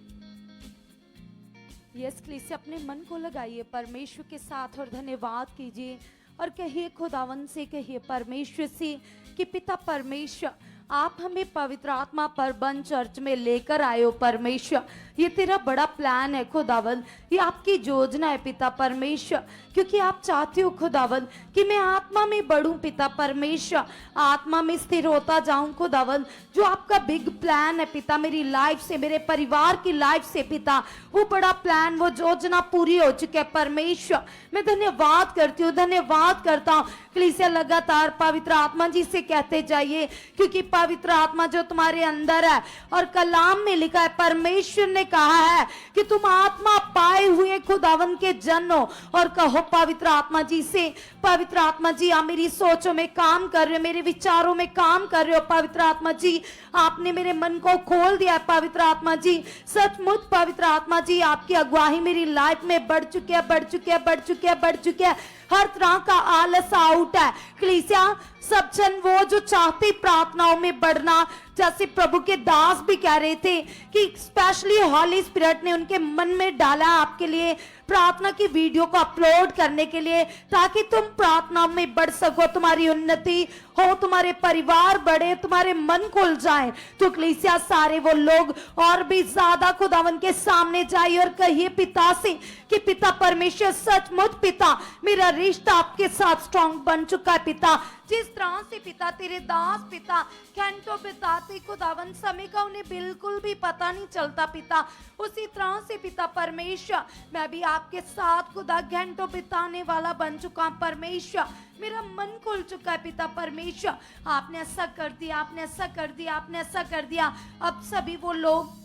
यस कलीसिया, अपने मन को लगाइए परमेश्वर के साथ और धन्यवाद कीजिए और कहिए खुदावन से, कहिए परमेश्वर से कि पिता परमेश्वर, आप हमें पवित्र आत्मा पर बन चर्च में लेकर आए हो परमेश्वर। ये तेरा बड़ा प्लान है खुदावन, ये आपकी योजना है पिता परमेश्वर, क्योंकि आप चाहते हो खुदावन कि मैं आत्मा में बढ़ूं पिता परमेश्वर, आत्मा में स्थिर होता जाऊं खुदावन। जो आपका बिग प्लान है पिता मेरी लाइफ से, मेरे परिवार की लाइफ से पिता, वो बड़ा प्लान, वो योजना पूरी हो चुकी है परमेश्वर। मैं धन्यवाद करती हूँ, धन्यवाद करता हूँ। कलीसिया लगातार पवित्र आत्मा जी से कहते जाइए, क्योंकि पवित्र आत्मा जो तुम्हारे अंदर है, और कलाम में लिखा है, परमेश्वर ने कहा है कि तुम आत्मा पाए हुए खुदावन के जन हो। और कहो पवित्र आत्मा जी से, पवित्र आत्मा जी आप मेरी सोचों में काम कर रहे हो, मेरे विचारों में काम कर रहे हो पवित्र आत्मा जी, आपने मेरे मन को खोल दिया है पवित्र आत्मा जी। सचमुच पवित्र आत्मा जी, आपकी अगुवाही मेरी लाइफ में बढ़ चुकी है, बढ़ चुकी है, बढ़ चुकी है, बढ़ चुकी है। हर तरह का आलस आउट है कलीसिया। सब जन वो जो चाहते प्रार्थनाओं में बढ़ना, जैसे प्रभु के दास भी कह रहे थे कि स्पेशली हॉली स्पिरिट ने उनके मन में डाला आपके लिए प्रार्थना की वीडियो को अपलोड करने के लिए, ताकि तुम प्रार्थना में बढ़ सको, तुम्हारी उन्नति हो, तुम्हारे परिवार बढ़े, तुम्हारे मन खुल जाए। तो कलीसिया सारे वो लोग और भी ज्यादा खुदावन के सामने जाइए और कहिए पिता से कि पिता परमेश्वर, सचमुच पिता मेरा रिश्ता आपके साथ स्ट्रॉन्ग बन चुका है पिता। जिस तरह से पिता तेरे दास पिता घंटों बिताते खुदावन, समय का उन्हें बिल्कुल भी पता नहीं चलता पिता, उसी तरह से पिता परमेश्वर मैं भी आपके साथ खुदा घंटों बिताने वाला बन चुका हूं परमेश्वर। मेरा मन खुल चुका है पिता परमेश्वर। आपने ऐसा कर दिया, आपने ऐसा कर दिया, आपने ऐसा कर दिया। अब सभी वो लोग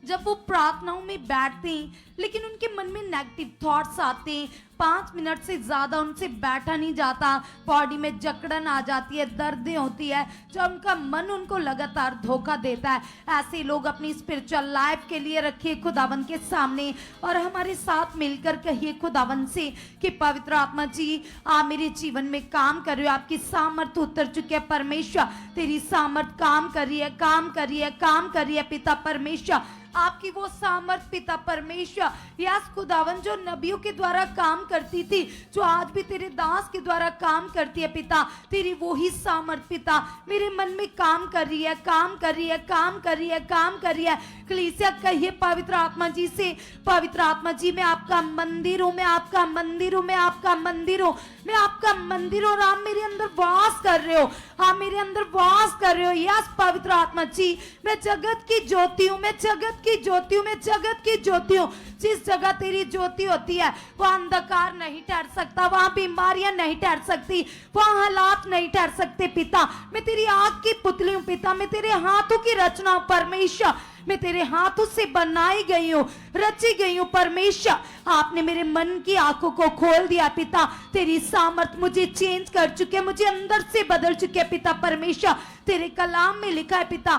जब वो प्रार्थनाओं में बैठते हैं, लेकिन उनके मन में नेगेटिव थॉट्स आते हैं, 5 मिनट से ज्यादा उनसे बैठा नहीं जाता, बॉडी में जकड़न आ जाती है, दर्दें होती है, जब उनका मन उनको लगातार धोखा देता है। ऐसे लोग अपनी स्पिरिचुअल लाइफ के लिए रखिए खुदावन के सामने और हमारे साथ मिलकर कहिए खुदावन से कि पवित्र आत्मा जी आप मेरे जीवन में काम कर रहे हो, आपकी सामर्थ उतर चुकी है परमेश्वर, तेरी सामर्थ काम कर रही है, काम कर रही है, काम कर रही है पिता परमेश्वर। आपकी वो सामर्थ पिता परमेश्वर, यस खुदावन, जो नबियों के द्वारा काम करती थी, जो आज भी तेरे दास के द्वारा काम करती है पिता, तेरी वो ही सामर्थ पिता मेरे मन में काम कर रही है, काम कर रही है, काम कर रही है, काम कर रही है। कलीसिया कहिए पवित्र आत्मा जी से, पवित्र आत्मा जी मैं आपका मंदिर हूं, मैं आपका मंदिर हूं, मैं आपका मंदिर हूं, मैं आपका मंदिर हूं, और आप मेरे अंदर वास कर रहे हो, आप मेरे अंदर वास कर रहे हो। यस पवित्र आत्मा जी मैं जगत की ज्योति हूं, मैं जगत की ज्योति हूं, मैं जगत की ज्योति हूं। जिस जगह तेरी ज्योति होती है वहां अंधकार नहीं ठहर सकता, वहां बीमारियां नहीं ठहर सकती, वहां हालात नहीं ठहर सकते पिता। मैं तेरी आग की पुतली हूं पिता, मैं तेरे हाथों की रचना हूं परमेश्वर, मैं तेरे हाथों से बनाई गई हूं, रची गई हूं परमेश्वर। आपने मेरे मन की आंखों को खोल दिया पिता, तेरी सामर्थ मुझे चेंज कर चुके, मुझे अंदर से बदल चुके पिता परमेश्वर। तेरे कलाम में लिखा है पिता,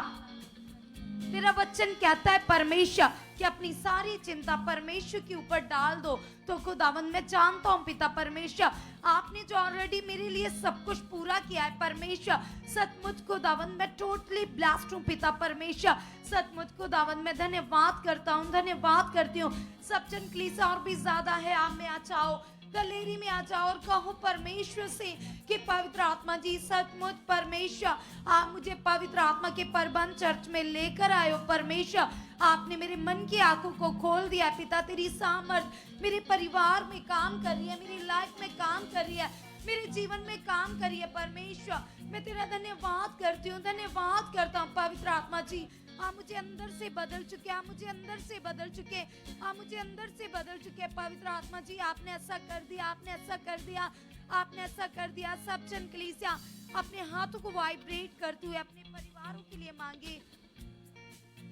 तेरा वचन कहता है परमेश्वर कि अपनी सारी चिंता परमेश्वर के ऊपर डाल दो। तो खुदावन मैं जानता हूं पिता परमेश्वर, आपने जो ऑलरेडी मेरे लिए सब कुछ पूरा किया है परमेश्वर, सचमुच खुदावन मैं टोटली ब्लेस्ड हूं पिता परमेश्वर। सचमुच खुदावन मैं धन्यवाद करता हूं, धन्यवाद करती हूँ। सब जन कलीसिया और भी ज्यादा है, आप में आ जाओ, गलेरी में आ जाओ और कहो परमेश्वर से कि पवित्र आत्मा जी सचमुच परमेश्वर आप मुझे पवित्र आत्मा के परबंध चर्च में लेकर आए हो परमेश्वर। आपने मेरे मन की आंखों को खोल दिया पिता, तेरी सामर्थ मेरे परिवार में काम कर रही है, मेरी लाइफ में काम कर रही है। मेरे जीवन में काम करिए परमेश्वर। मैं तेरा धन्यवाद करती हूँ, धन्यवाद करता हूँ पवित्र आत्मा जी। आप मुझे अंदर से बदल चुके, आप मुझे अंदर से बदल चुके, आप मुझे अंदर से बदल चुके पवित्र आत्मा जी। आपने ऐसा कर दिया, आपने ऐसा कर दिया, आपने ऐसा कर दिया। सब जन कलीसिया अपने हाथों को वाइब्रेट करते हुए अपने परिवारों के लिए मांगे।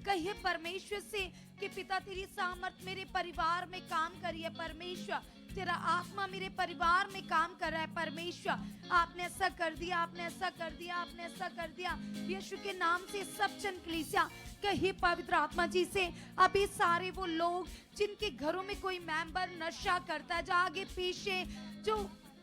कहिए परमेश्वर से कि पिता तेरी सामर्थ मेरे परिवार में काम करिए परमेश्वर। तेरा आत्मा मेरे परिवार में काम कर रहा है परमेश्वर। आपने ऐसा कर दिया, आपने ऐसा कर दिया, आपने ऐसा कर दिया। यीशु के नाम से सब जन कलीसिया कहिए पवित्र आत्मा जी से, अभी सारे वो लोग जिनके घरों में कोई मेंबर नशा करता है, जो आगे पीछे जो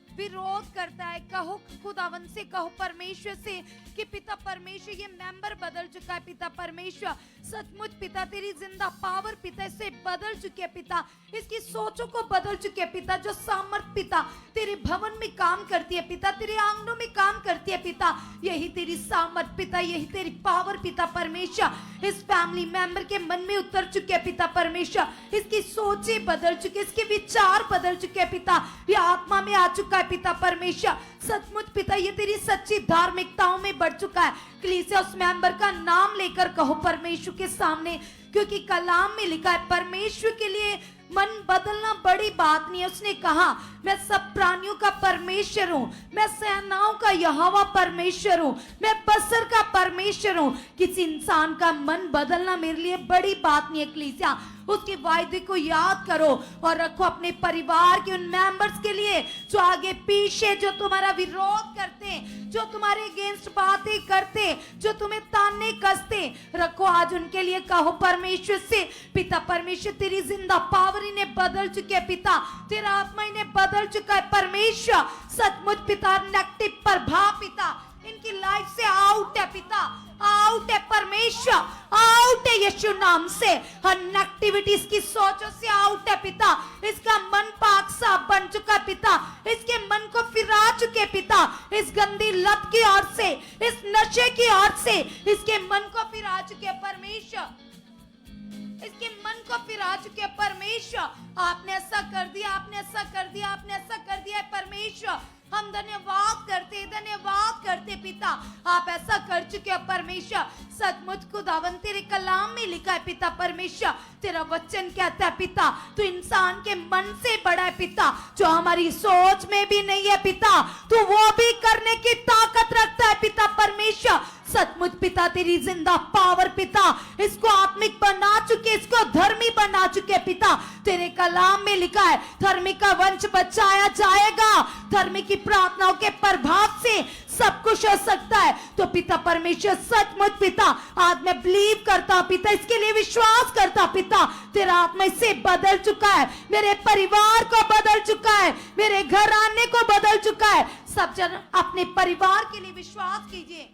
विरोध करता है, कहो खुदावन से, कहो परमेश्वर से कि पिता परमेश्वर ये मेंबर बदल चुका है पिता परमेश्वर। सचमुच पिता तेरी जिंदा पावर पिता इसे बदल चुके है पिता, इसकी सोचों को बदल चुके है पिता। जो सामर्थ पिता तेरे भवन में काम करती है पिता, तेरे आंगनों में काम करती है पिता, यही तेरी सामर्थ पिता, यही तेरी पावर पिता परमेश्वर इस फैमिली मेंबर के मन में उतर चुके है पिता परमेश्वर। इसकी सोचें बदल चुके, इसके विचार बदल चुके हैं पिता, ये आत्मा में आ चुका है पिता परमेश्वर। सचमुच पिता ये तेरी सच्ची धार्मिकताओं में बढ़ चुका है। कलीसिया उस मेंबर का नाम लेकर कहो परमेश्वर के सामने, क्योंकि कलाम में लिखा है परमेश्वर के लिए मन बदलना बड़ी बात नहीं है। उसने कहा मैं सब प्राणियों का परमेश्वर हूँ, मैं सेनाओं का यहोवा परमेश्वर हूँ, मैं बसर का परमेश्वर हूँ। किसी इंसान का मन बदलना मेरे लिए बड़ी बात नहीं है। कलीसिया उसके वायदे को याद करो और रखो अपने परिवार के उन मेंबर्स के लिए जो आगे पीछे जो तुम्हारा विरोध करते, जो तुम्हारे अगेंस्ट बातें करते, जो तुम्हें ताने कसते, रखो आज उनके लिए कहो परमेश्वर से पिता परमेश्वर तेरी जिंदा पावर इन्हें बदल चुके है पिता, तेरा आत्मा इन्हें बदल चुका है परमेश्वर। सचमुच पिता नेगेटिव प्रभाव पिता इनकी लाइफ से आउट है पिता, आउट है परमेश्वर, आउट है यीशु नाम से। हर नेगेटिविटी इसकी सोचों से आउट है पिता। इसका मन पाक साफ बन चुका है पिता, इसके मन को फिरा चुके पिता, इस गंदी लत की ओर से, इस नशे की ओर से इसके मन को फिरा चुके परमेश्वर, इसके मन को फिरा चुके परमेश्वर। आपने ऐसा कर दिया, आपने ऐसा कर दिया, आपने ऐसा कर दिया परमेश्वर। हम धन्यवाद करते पिता, आप ऐसा कर चुके हो परमेश्वर। सचमुच खुदावन तेरे कलाम में लिखा है पिता परमेश्वर, तेरा वचन कहता है पिता तू इंसान के मन से बड़ा है पिता, जो हमारी सोच में भी नहीं है पिता, तू वो भी करने की ताकत रखता है पिता परमेश्वर। सचमुच पिता तेरी जिंदा पावर पिता इसको आत्मिक बना चुके, इसको धर्मी बना चुके पिता। तेरे कलाम में लिखा है धर्मी का वंश बचाया जाएगा, धर्मी की प्रार्थनाओं के प्रभाव से सब कुछ हो सकता है। तो पिता परमेश्वर सचमुच पिता आज मैं बिलीव करता हूं पिता, इसके लिए विश्वास करता पिता, तेरा आत्मा इससे बदल चुका है, मेरे परिवार को बदल चुका है, मेरे घर आने को बदल चुका है। सब जन अपने परिवार के लिए विश्वास कीजिए,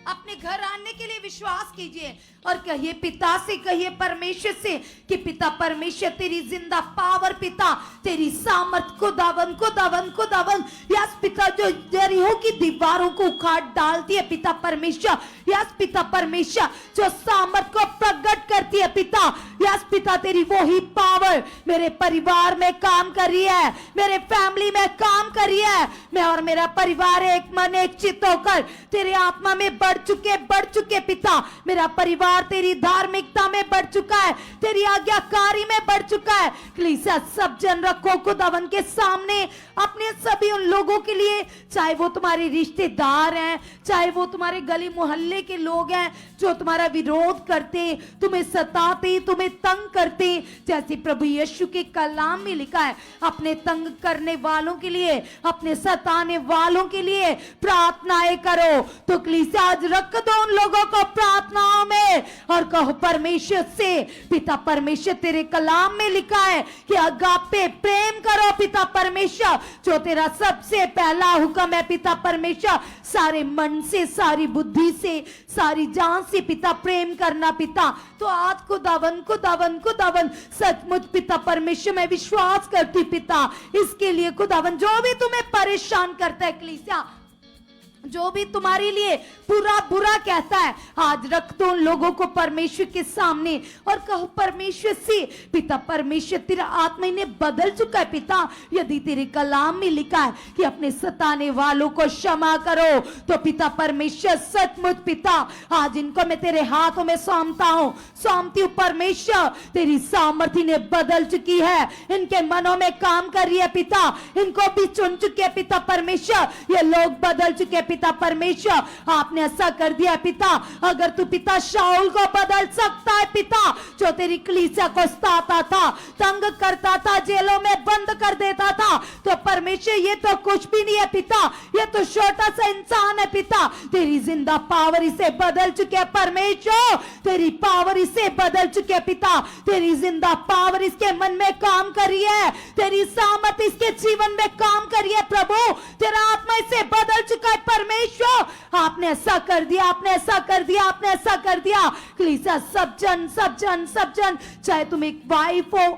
अपने घर आने के लिए विश्वास कीजिए और कहिए पिता से, कहिए परमेश्वर से कि पिता परमेश्वर तेरी जिंदा पावर पिता, तेरी सामर्थ खुदावन खुदावन खुदावन यस पिता जो यरीहो की दीवारों को उखाड़ डालती है पिता परमेश्वर, यस पिता परमेश्वर जो सामर्थ को प्रकट करती है पिता, यस पिता तेरी वही पावर मेरे परिवार में काम कर रही है, मेरे फैमिली में काम कर रही है। मैं और मेरा परिवार एक मन एक चित्त होकर तेरे आत्मा में बढ़ चुके पिता, मेरा परिवार तेरी धार्मिकता में बढ़ चुका है, तेरी आज्ञाकारी में बढ़ चुका है। कलीसिया सब जन रखो खुदावन के सामने अपने सभी उन लोगों के लिए, चाहे वो तुम्हारे रिश्तेदार हैं, चाहे वो तुम्हारे गली मोहल्ले के लोग हैं जो तुम्हारा विरोध करते, तुम्हें सताते, तुम्हें तंग करते, जैसे प्रभु यीशु के कलाम में लिखा है अपने तंग करने वालों के लिए, अपने सताने वालों के लिए प्रार्थनाएं करो। तो कलीसिया आज रख दो उन लोगों को प्रार्थनाओं में और कहो परमेश्वर से पिता परमेश्वर तेरे कलाम में लिखा है कि अगापे प्रेम करो पिता परमेश्वर, जो तेरा सबसे पहला हुक्म है पिता परमेश्वर, सारे मन से, सारी बुद्धि से, सारी जान से पिता प्रेम करना पिता। तो आज खुदावन खुदावन खुदावन सचमुच पिता परमेश्वर मैं विश्वास करती पिता, इसके लिए खुदावन जो भी तुम्हें परेशान करता है कलीसिया जो भी तुम्हारे लिए बुरा बुरा कहता है, आज रख दो उन लोगों को परमेश्वर के सामने और कहो परमेश्वर से, पिता परमेश्वर तेरा आत्मा इन्हें बदल चुका है पिता। यदि तेरे कलाम में लिखा है कि अपने सताने वालों को क्षमा करो, तो पिता परमेश्वर सचमुच पिता आज इनको मैं तेरे हाथों में सौंपती हूँ परमेश्वर। तेरी सामर्थ्य ने बदल चुकी है, इनके मनों में काम कर रही है पिता, इनको भी चुन चुके हैं पिता परमेश्वर, ये लोग बदल चुके हैं पिता परमेश्वर। आपने ऐसा कर दिया पिता, अगर तू पिता शाऊल को बदल सकता है पिता, जो तेरी कलीसिया को सताता था, तंग करता था, जेलों में बंद कर देता था, तो परमेश्वर ये तो कुछ भी नहीं है पिता, ये तो छोटा सा इंसान है पिता। तेरी जिंदा पावर इसे बदल चुके है परमेश्वर, तेरी पावर इसे बदल चुके है पिता, तेरी जिंदा पावर इसके मन में काम कर रही है, तेरी सामर्थ इसके जीवन में काम कर रही है प्रभु, तेरा आत्मा इसे बदल चुका है परमेश्वर। आपने ऐसा कर दिया, आपने ऐसा कर दिया, आपने ऐसा कर दिया। कलीसिया सब जन, चाहे तुम एक वाइफ हो,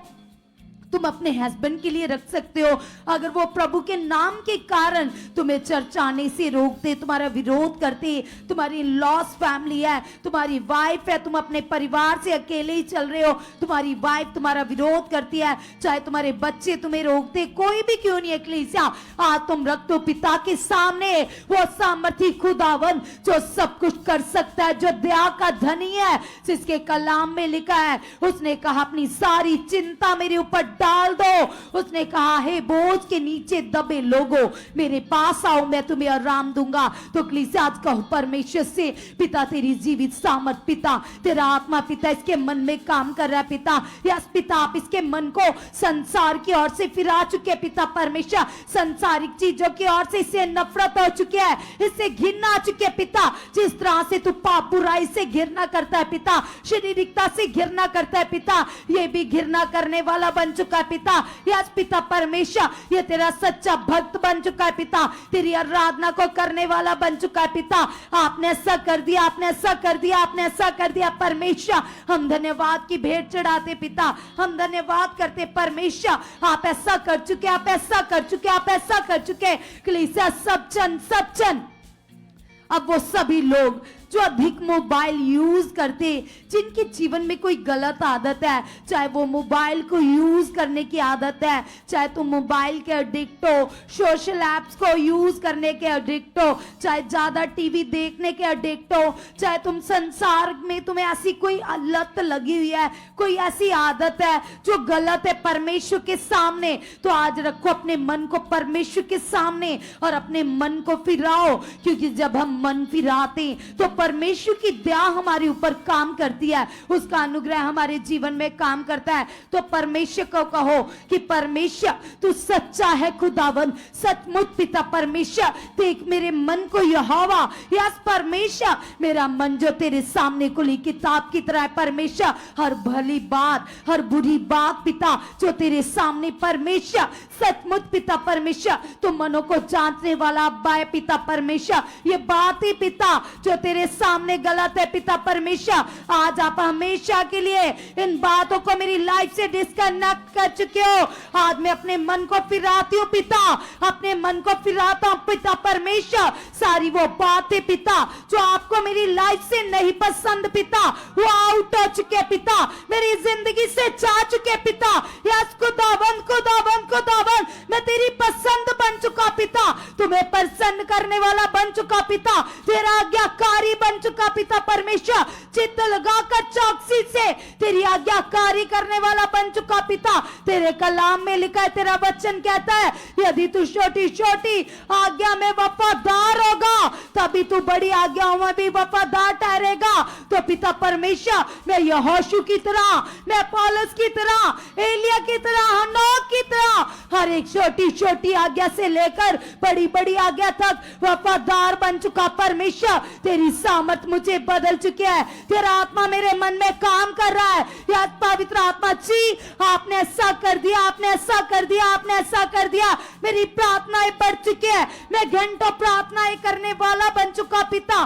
तुम अपने हस्बैंड के लिए रख सकते हो, अगर वो प्रभु के नाम के कारण तुम्हें चर्च आने से रोकते, तुम्हारा विरोध करते, तुम्हारी लॉस फैमिली है, तुम्हारी वाइफ है, तुम अपने परिवार से अकेले ही चल रहे हो, तुम्हारी वाइफ तुम्हारा विरोध करती है, चाहे तुम्हारे बच्चे तुम्हें रोकते, कोई भी क्यों नहीं है कलीसिया, आज तुम रख दो पिता के सामने वो सामर्थी खुदावन जो सब कुछ कर सकता है, जो दया का धनी है, जिसके कलाम में लिखा है, उसने कहा अपनी सारी चिंता मेरे ऊपर डाल दो। उसने कहा हे बोझ के नीचे दबे लोगों, मेरे पास आओ, मैं तुम्हें आराम दूंगा। तो कलीसिया आज कहो परमेश्वर से, पिता तेरी जीवित सामर्थ पिता, तेरा आत्मा पिता इसके मन में काम कर रहा है पिता, यस पिता आप इसके मन को संसार की ओर से फिरा चुके पिता परमेश्वर, संसारिक चीजों की ओर से इससे नफरत हो चुकी है, इससे घृणा आ चुकी है पिता। जिस तरह से तू पाप बुराई से घृणा करता है पिता, शारीरिकता से घृणा करता है पिता, ये भी घृणा करने वाला बन चुका है पिता। यस पिता परमेश्वर, ये तेरा सच्चा भक्त बन चुका है पिता, तेरी आराधना को करने वाला बन चुका है पिता। आपने ऐसा कर दिया, आपने ऐसा कर दिया, आपने ऐसा कर दिया परमेश्वर। हम धन्यवाद की भेंट चढ़ाते पिता, हम धन्यवाद करते परमेश्वर, आप ऐसा कर चुके, आप ऐसा कर चुके, आप ऐसा कर चुके। कलीसिया सब जन अब वो सभी लोग जो अधिक मोबाइल यूज करते, जिनके जीवन में कोई गलत आदत है, चाहे वो मोबाइल को यूज करने की आदत है, चाहे तुम मोबाइल के एडिक्ट हो, सोशल एप्स को यूज करने के एडिक्ट हो, चाहे ज्यादा टीवी देखने के एडिक्ट हो, चाहे तुम संसार में तुम्हें ऐसी कोई लत लगी हुई है, कोई ऐसी आदत है जो गलत है परमेश्वर के सामने, तो आज रखो अपने मन को परमेश्वर के सामने और अपने मन को फिराओ, क्योंकि जब हम मन फिराते तो परमेश्वर की दया हमारे ऊपर काम करती है, उसका अनुग्रह हमारे जीवन में काम करता है। तो परमेश्वर को कहो कि परमेश्वर तू सच्चा है खुदावन, सचमुच पिता परमेश्वर देख मेरे मन को यहोवा, यस परमेश्वर मेरा मन जो तेरे सामने खुली किताब की तरह है परमेश्वर, हर भली बात हर बुरी बात पिता जो तेरे सामने परमेश्वर, सचमुच पिता परमेश्वर तुम मनों को जांचने वाला अब्बा है पिता परमेश्वर, ये बात ही पिता जो तेरे सामने गलत है पिता परमेश्वर, आज आप हमेशा के लिए इन बातों को मेरी लाइफ से डिस्कनेक्ट कर चुके हो। आज मैं अपने मन को फिराती हूँ पिता, अपने मन को फिराता हूँ पिता परमेश्वर, सारी वो बातें पिता जो आपको मेरी लाइफ से नहीं पसंद पिता, वो आउट हो चुके पिता, मेरी जिंदगी से जा चुके पिता। यस खुदावन खुदावन खुदावन मैं तेरी पसंद बन चुका पिता, तुम्हें प्रसन्न करने वाला बन चुका पिता, तेरा आज्ञाकारी बन चुका पिता परमेश्वर, चित्त लगाकर चौकसी से तेरी आज्ञाकारी करने वाला बन चुका पिता। तेरे कलाम में लिखा है, तेरा वचन कहता है यदि तू छोटी छोटी आज्ञा में वफादार होगा तभी तू बड़ी आज्ञाओं में भी वफादार ठहरेगा। तो पिता परमेश्वर मैं यहोशू की तरह, मैं पौलुस की तरह, एलिया की तरह, हनोक की तरह हर एक छोटी छोटी आज्ञा से लेकर बड़ी बड़ी आज्ञा तक वफादार बन चुका परमेश्वर। तेरी सामर्थ मुझे बदल चुकी है, तेरा आत्मा मेरे मन में काम कर रहा है। या पवित्र आत्मा जी आपने ऐसा कर दिया, आपने ऐसा कर दिया, आपने ऐसा कर दिया। मेरी प्रार्थनाएं बढ़ चुकी है, मैं घंटों प्रार्थनाएं करने वाला बन चुका पिता।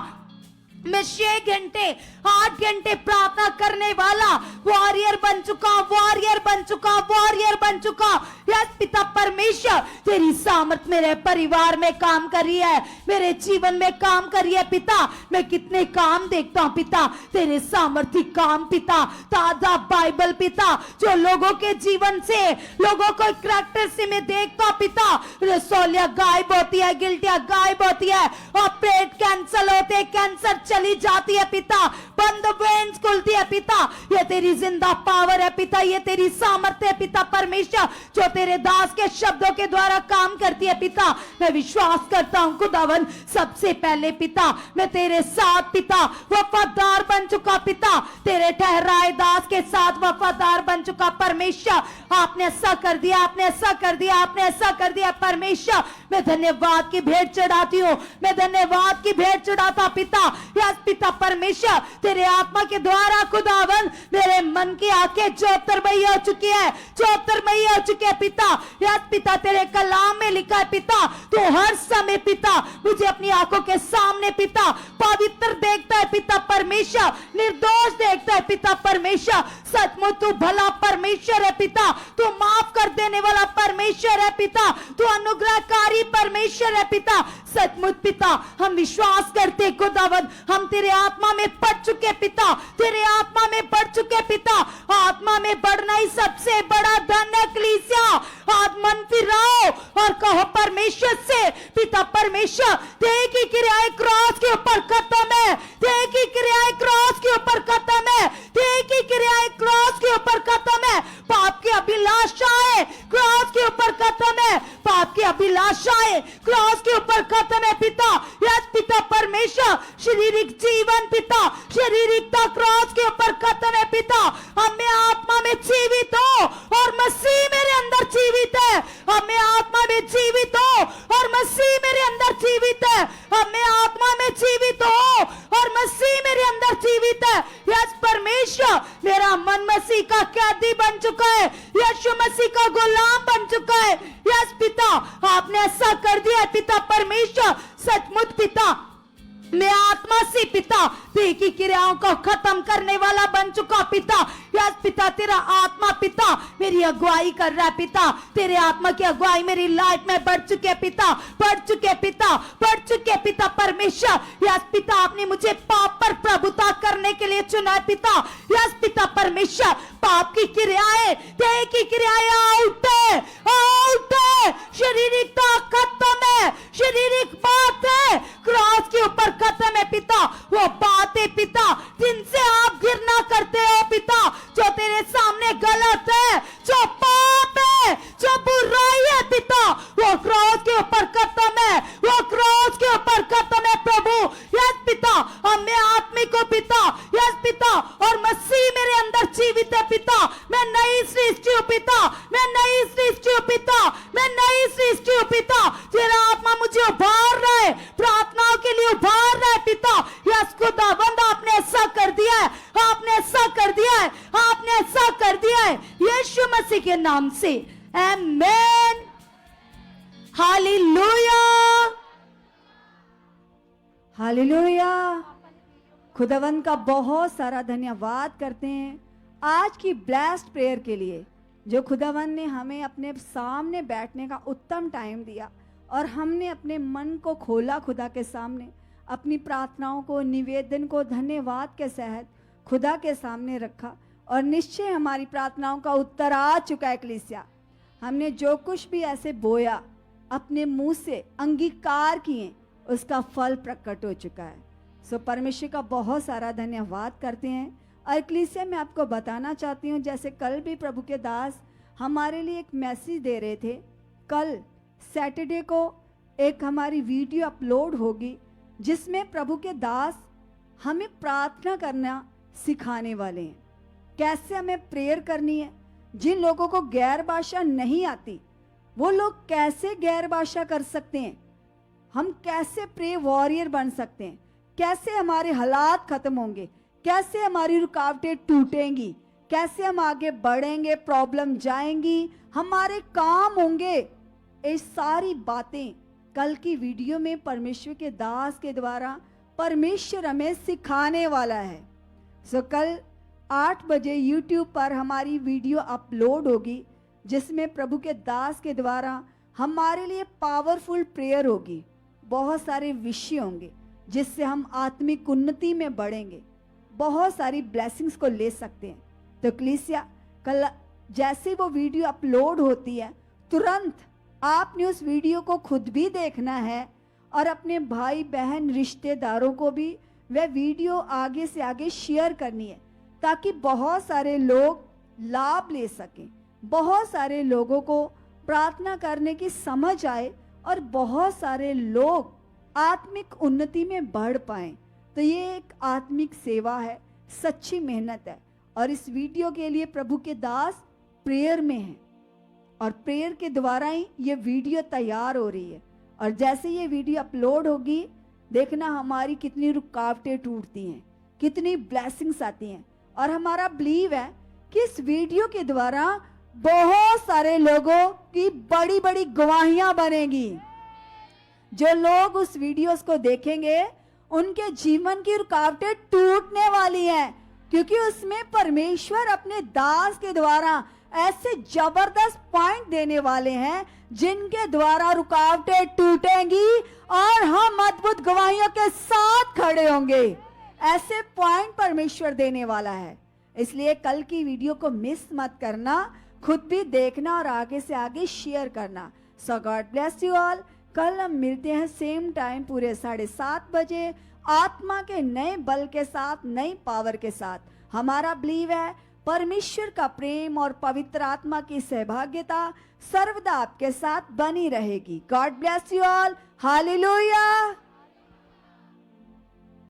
मैं 6 घंटे 8 घंटे प्रार्थना करने वाला वॉरियर बन चुका, वॉरियर बन चुका, वॉरियर बन चुका। यस पिता परमेश्वर, तेरी सामर्थ मेरे परिवार में काम कर रही है, मेरे जीवन में काम कर रही है पिता। मैं कितने काम देखता हूं पिता, तेरे सामर्थ्य काम पिता, ताजा बाइबल पिता, जो लोगों के जीवन से, लोगों को करैक्टर से मैं देखता हूं पिता। रसोलिया गायब होती है, गिल्टिया गायब होती है, ऑपरेट कैंसल होते, कैंसर चली जाती है पिता, बंद वेन्स खुलती है पिता। ये तेरी जिंदा पावर है पिता, ये तेरी सामर्थ्य है पिता परमेश्वर, जो तेरे दास के शब्दों के द्वारा काम करती है पिता। मैं विश्वास करता हूं खुदावन, सबसे पहले पिता मैं तेरे साथ पिता वफादार बन चुका पिता, तेरे ठहराए दास के साथ वफादार बन चुका परमेश्वर। आपने ऐसा कर दिया, आपने ऐसा कर दिया, आपने ऐसा कर दिया परमेश्वर। मैं धन्यवाद की भेंट चढ़ाती हूँ, मैं धन्यवाद की भेंट चढ़ाता पिता। यस पिता परमेश्वर, तेरे आत्मा के द्वारा खुदावन मेरे मन की आंखें ज्योतिर्मयी हो चुकी है, ज्योतिर्मयी हो चुकी है पिता। यस पिता, तेरे कलाम में लिखा है पिता, तू हर समय पिता मुझे अपनी आंखों के सामने पिता पवित्र देखता है पिता परमेश्वर, निर्दोष देखता है पिता परमेश्वर। सचमुच तू भला परमेश्वर है पिता, तू माफ कर देने वाला परमेश्वर है पिता, तू अनुग्रहकारी परमेश्वर है पिता। सचमुच पिता हम विश्वास करते खुदावन, हम तेरे आत्मा में बढ़ चुके पिता, तेरे आत्मा में बढ़ चुके पिता। आत्मा में बढ़ना ही सबसे बड़ा धन है कलीसिया। आज मन फिराओ और कहो परमेश्वर से, पिता परमेश्वर देह की क्रियाएं क्रॉस के ऊपर खत्म है, देह की क्रियाएं क्रॉस के ऊपर खत्म है, देह की क्रियाएं क्रॉस के ऊपर खत्म है। पाप की अभिलाषाएं क्रॉस के ऊपर खत्म है, पाप की अभिलाषाएं क्रॉस के ऊपर खत्म है पिता। यस पिता परमेश्वर, शारीरिक जीवन पिता, शारीरिकता क्रॉस के ऊपर खत्म है पिता। हमें आत्मा में जीवित हो और मसीह मेरे अंदर जीवित है, हमें आत्मा में जीवित हो और मसीह मेरे अंदर जीवित है, हमें आत्मा में जीवित हो और मसीह मेरे अंदर जीवित है। यस परमेश्वर, मेरा मन मसीह का कैदी बन चुका है, यीशु मसीह का गुलाम बन चुका है। यस पिता, आपने ऐसा कर दिया है पिता परमेश्वर। सचमुच पिता मैं आत्मा से पिता देह की क्रियाओं को खत्म करने वाला बन चुका पिता। यस पिता, तेरा आत्मा पिता मेरी अगुवाई कर रहा है पिता, तेरे आत्मा की अगुवाई मेरी लाइफ में बढ़ चुके पिता, बढ़ चुके पिता, बढ़ चुके पिता परमेश्वर। यस पिता, आपने मुझे पाप पर प्रभुता करने के लिए चुना है पिता। यस पिता परमेश्वर, पाप की क्रियाएं, देह की क्रियाएं आउट है, आउट है, शारीरिकता खत्म है, शारीरिक बात है क्रॉस के ऊपर खत्म है पिता। वो बातें पिता जिनसे आप घृणा करते हो पिता, जो तेरे सामने गलत है, जो पाप है, जो बुराई है पिता, वो क्रॉस के ऊपर खत्म है, वो क्रॉस के ऊपर खत्म है प्रभु। यस पिता, हमें आत्मिक को पिता, यस पिता, और मसीह मेरे अंदर जीवित है पिता। मैं नई सृष्टि हूँ पिता, मैं नई सृष्टि हूँ पिता, मैं नई सृष्टि हूँ पिता। तेरा आत्मा मुझे उभार रहा है, प्रार्थनाओं के लिए उभार रहा है पिता। यस खुदावंद, आपने ऐसा कर दिया है, आपने ऐसा कर दिया है, आपने ऐसा कर दिया है यीशु मसीह के नाम से, आमीन, हालेलुया, हालेलुया। खुदावन का बहुत सारा धन्यवाद करते हैं आज की ब्लेस्ड प्रेयर के लिए, जो खुदावन ने हमें अपने सामने बैठने का उत्तम टाइम दिया और हमने अपने मन को खोला खुदा के सामने, अपनी प्रार्थनाओं को, निवेदन को धन्यवाद के सहित खुदा के सामने रखा और निश्चय हमारी प्रार्थनाओं का उत्तर आ चुका है कलीसिया। हमने जो कुछ भी ऐसे बोया, अपने मुंह से अंगीकार किए, उसका फल प्रकट हो चुका है। सो परमेश्वर का बहुत सारा धन्यवाद करते हैं। और कलीसिया में आपको बताना चाहती हूँ, जैसे कल भी प्रभु के दास हमारे लिए एक मैसेज दे रहे थे, कल सैटरडे को एक हमारी वीडियो अपलोड होगी जिसमें प्रभु के दास हमें प्रार्थना करना सिखाने वाले हैं, कैसे हमें प्रेयर करनी है। जिन लोगों को गैर भाषा नहीं आती वो लोग कैसे गैर भाषा कर सकते हैं, हम कैसे प्रे वॉरियर बन सकते हैं, कैसे हमारे हालात खत्म होंगे, कैसे हमारी रुकावटें टूटेंगी, कैसे हम आगे बढ़ेंगे, प्रॉब्लम जाएंगी, हमारे काम होंगे। ये सारी बातें कल की वीडियो में परमेश्वर के दास के द्वारा परमेश्वर हमें सिखाने वाला है। सो कल 8 बजे YouTube पर हमारी वीडियो अपलोड होगी, जिसमें प्रभु के दास के द्वारा हमारे लिए पावरफुल प्रेयर होगी। बहुत सारे विषय होंगे जिससे हम आत्मिक उन्नति में बढ़ेंगे, बहुत सारी ब्लेसिंग्स को ले सकते हैं। तो कलीसिया, कल जैसे वो वीडियो अपलोड होती है, तुरंत आपने उस वीडियो को खुद भी देखना है और अपने भाई बहन रिश्तेदारों को भी वह वीडियो आगे से आगे शेयर करनी है, ताकि बहुत सारे लोग लाभ ले सकें, बहुत सारे लोगों को प्रार्थना करने की समझ आए और बहुत सारे लोग आत्मिक उन्नति में बढ़ पाएं। तो ये एक आत्मिक सेवा है, सच्ची मेहनत है। और इस वीडियो के लिए प्रभु के दास प्रेयर में हैं और प्रेयर के द्वारा ही ये वीडियो तैयार हो रही है। और जैसे ये वीडियो अपलोड होगी, देखना हमारी कितनी रुकावटें टूटती हैं, कितनी ब्लेसिंग्स आती हैं। और हमारा बिलीव है कि इस वीडियो के द्वारा बहुत सारे लोगों की बड़ी बड़ी गवाहियां बनेगी। जो लोग उस वीडियोस को देखेंगे, उनके जीवन की रुकावटें टूटने वाली हैं, क्योंकि उसमें परमेश्वर अपने दास के द्वारा ऐसे जबरदस्त पॉइंट देने वाले हैं जिनके द्वारा रुकावटें टूटेंगी और हम अद्भुत गवाहियों के साथ खड़े होंगे। ऐसे पॉइंट परमेश्वर देने वाला है। इसलिए कल की वीडियो को मिस मत करना, खुद भी देखना और आगे से आगे शेयर करना। सो गॉड ब्लेस यू ऑल। कल हम मिलते हैं सेम टाइम पूरे 7:30 बजे, आत्मा के नए बल के साथ, नई पावर के साथ। हमारा बिलीव है परमेश्वर का प्रेम और पवित्र आत्मा की सहभागिता सर्वदा आपके साथ बनी रहेगी। God bless you all. Hallelujah.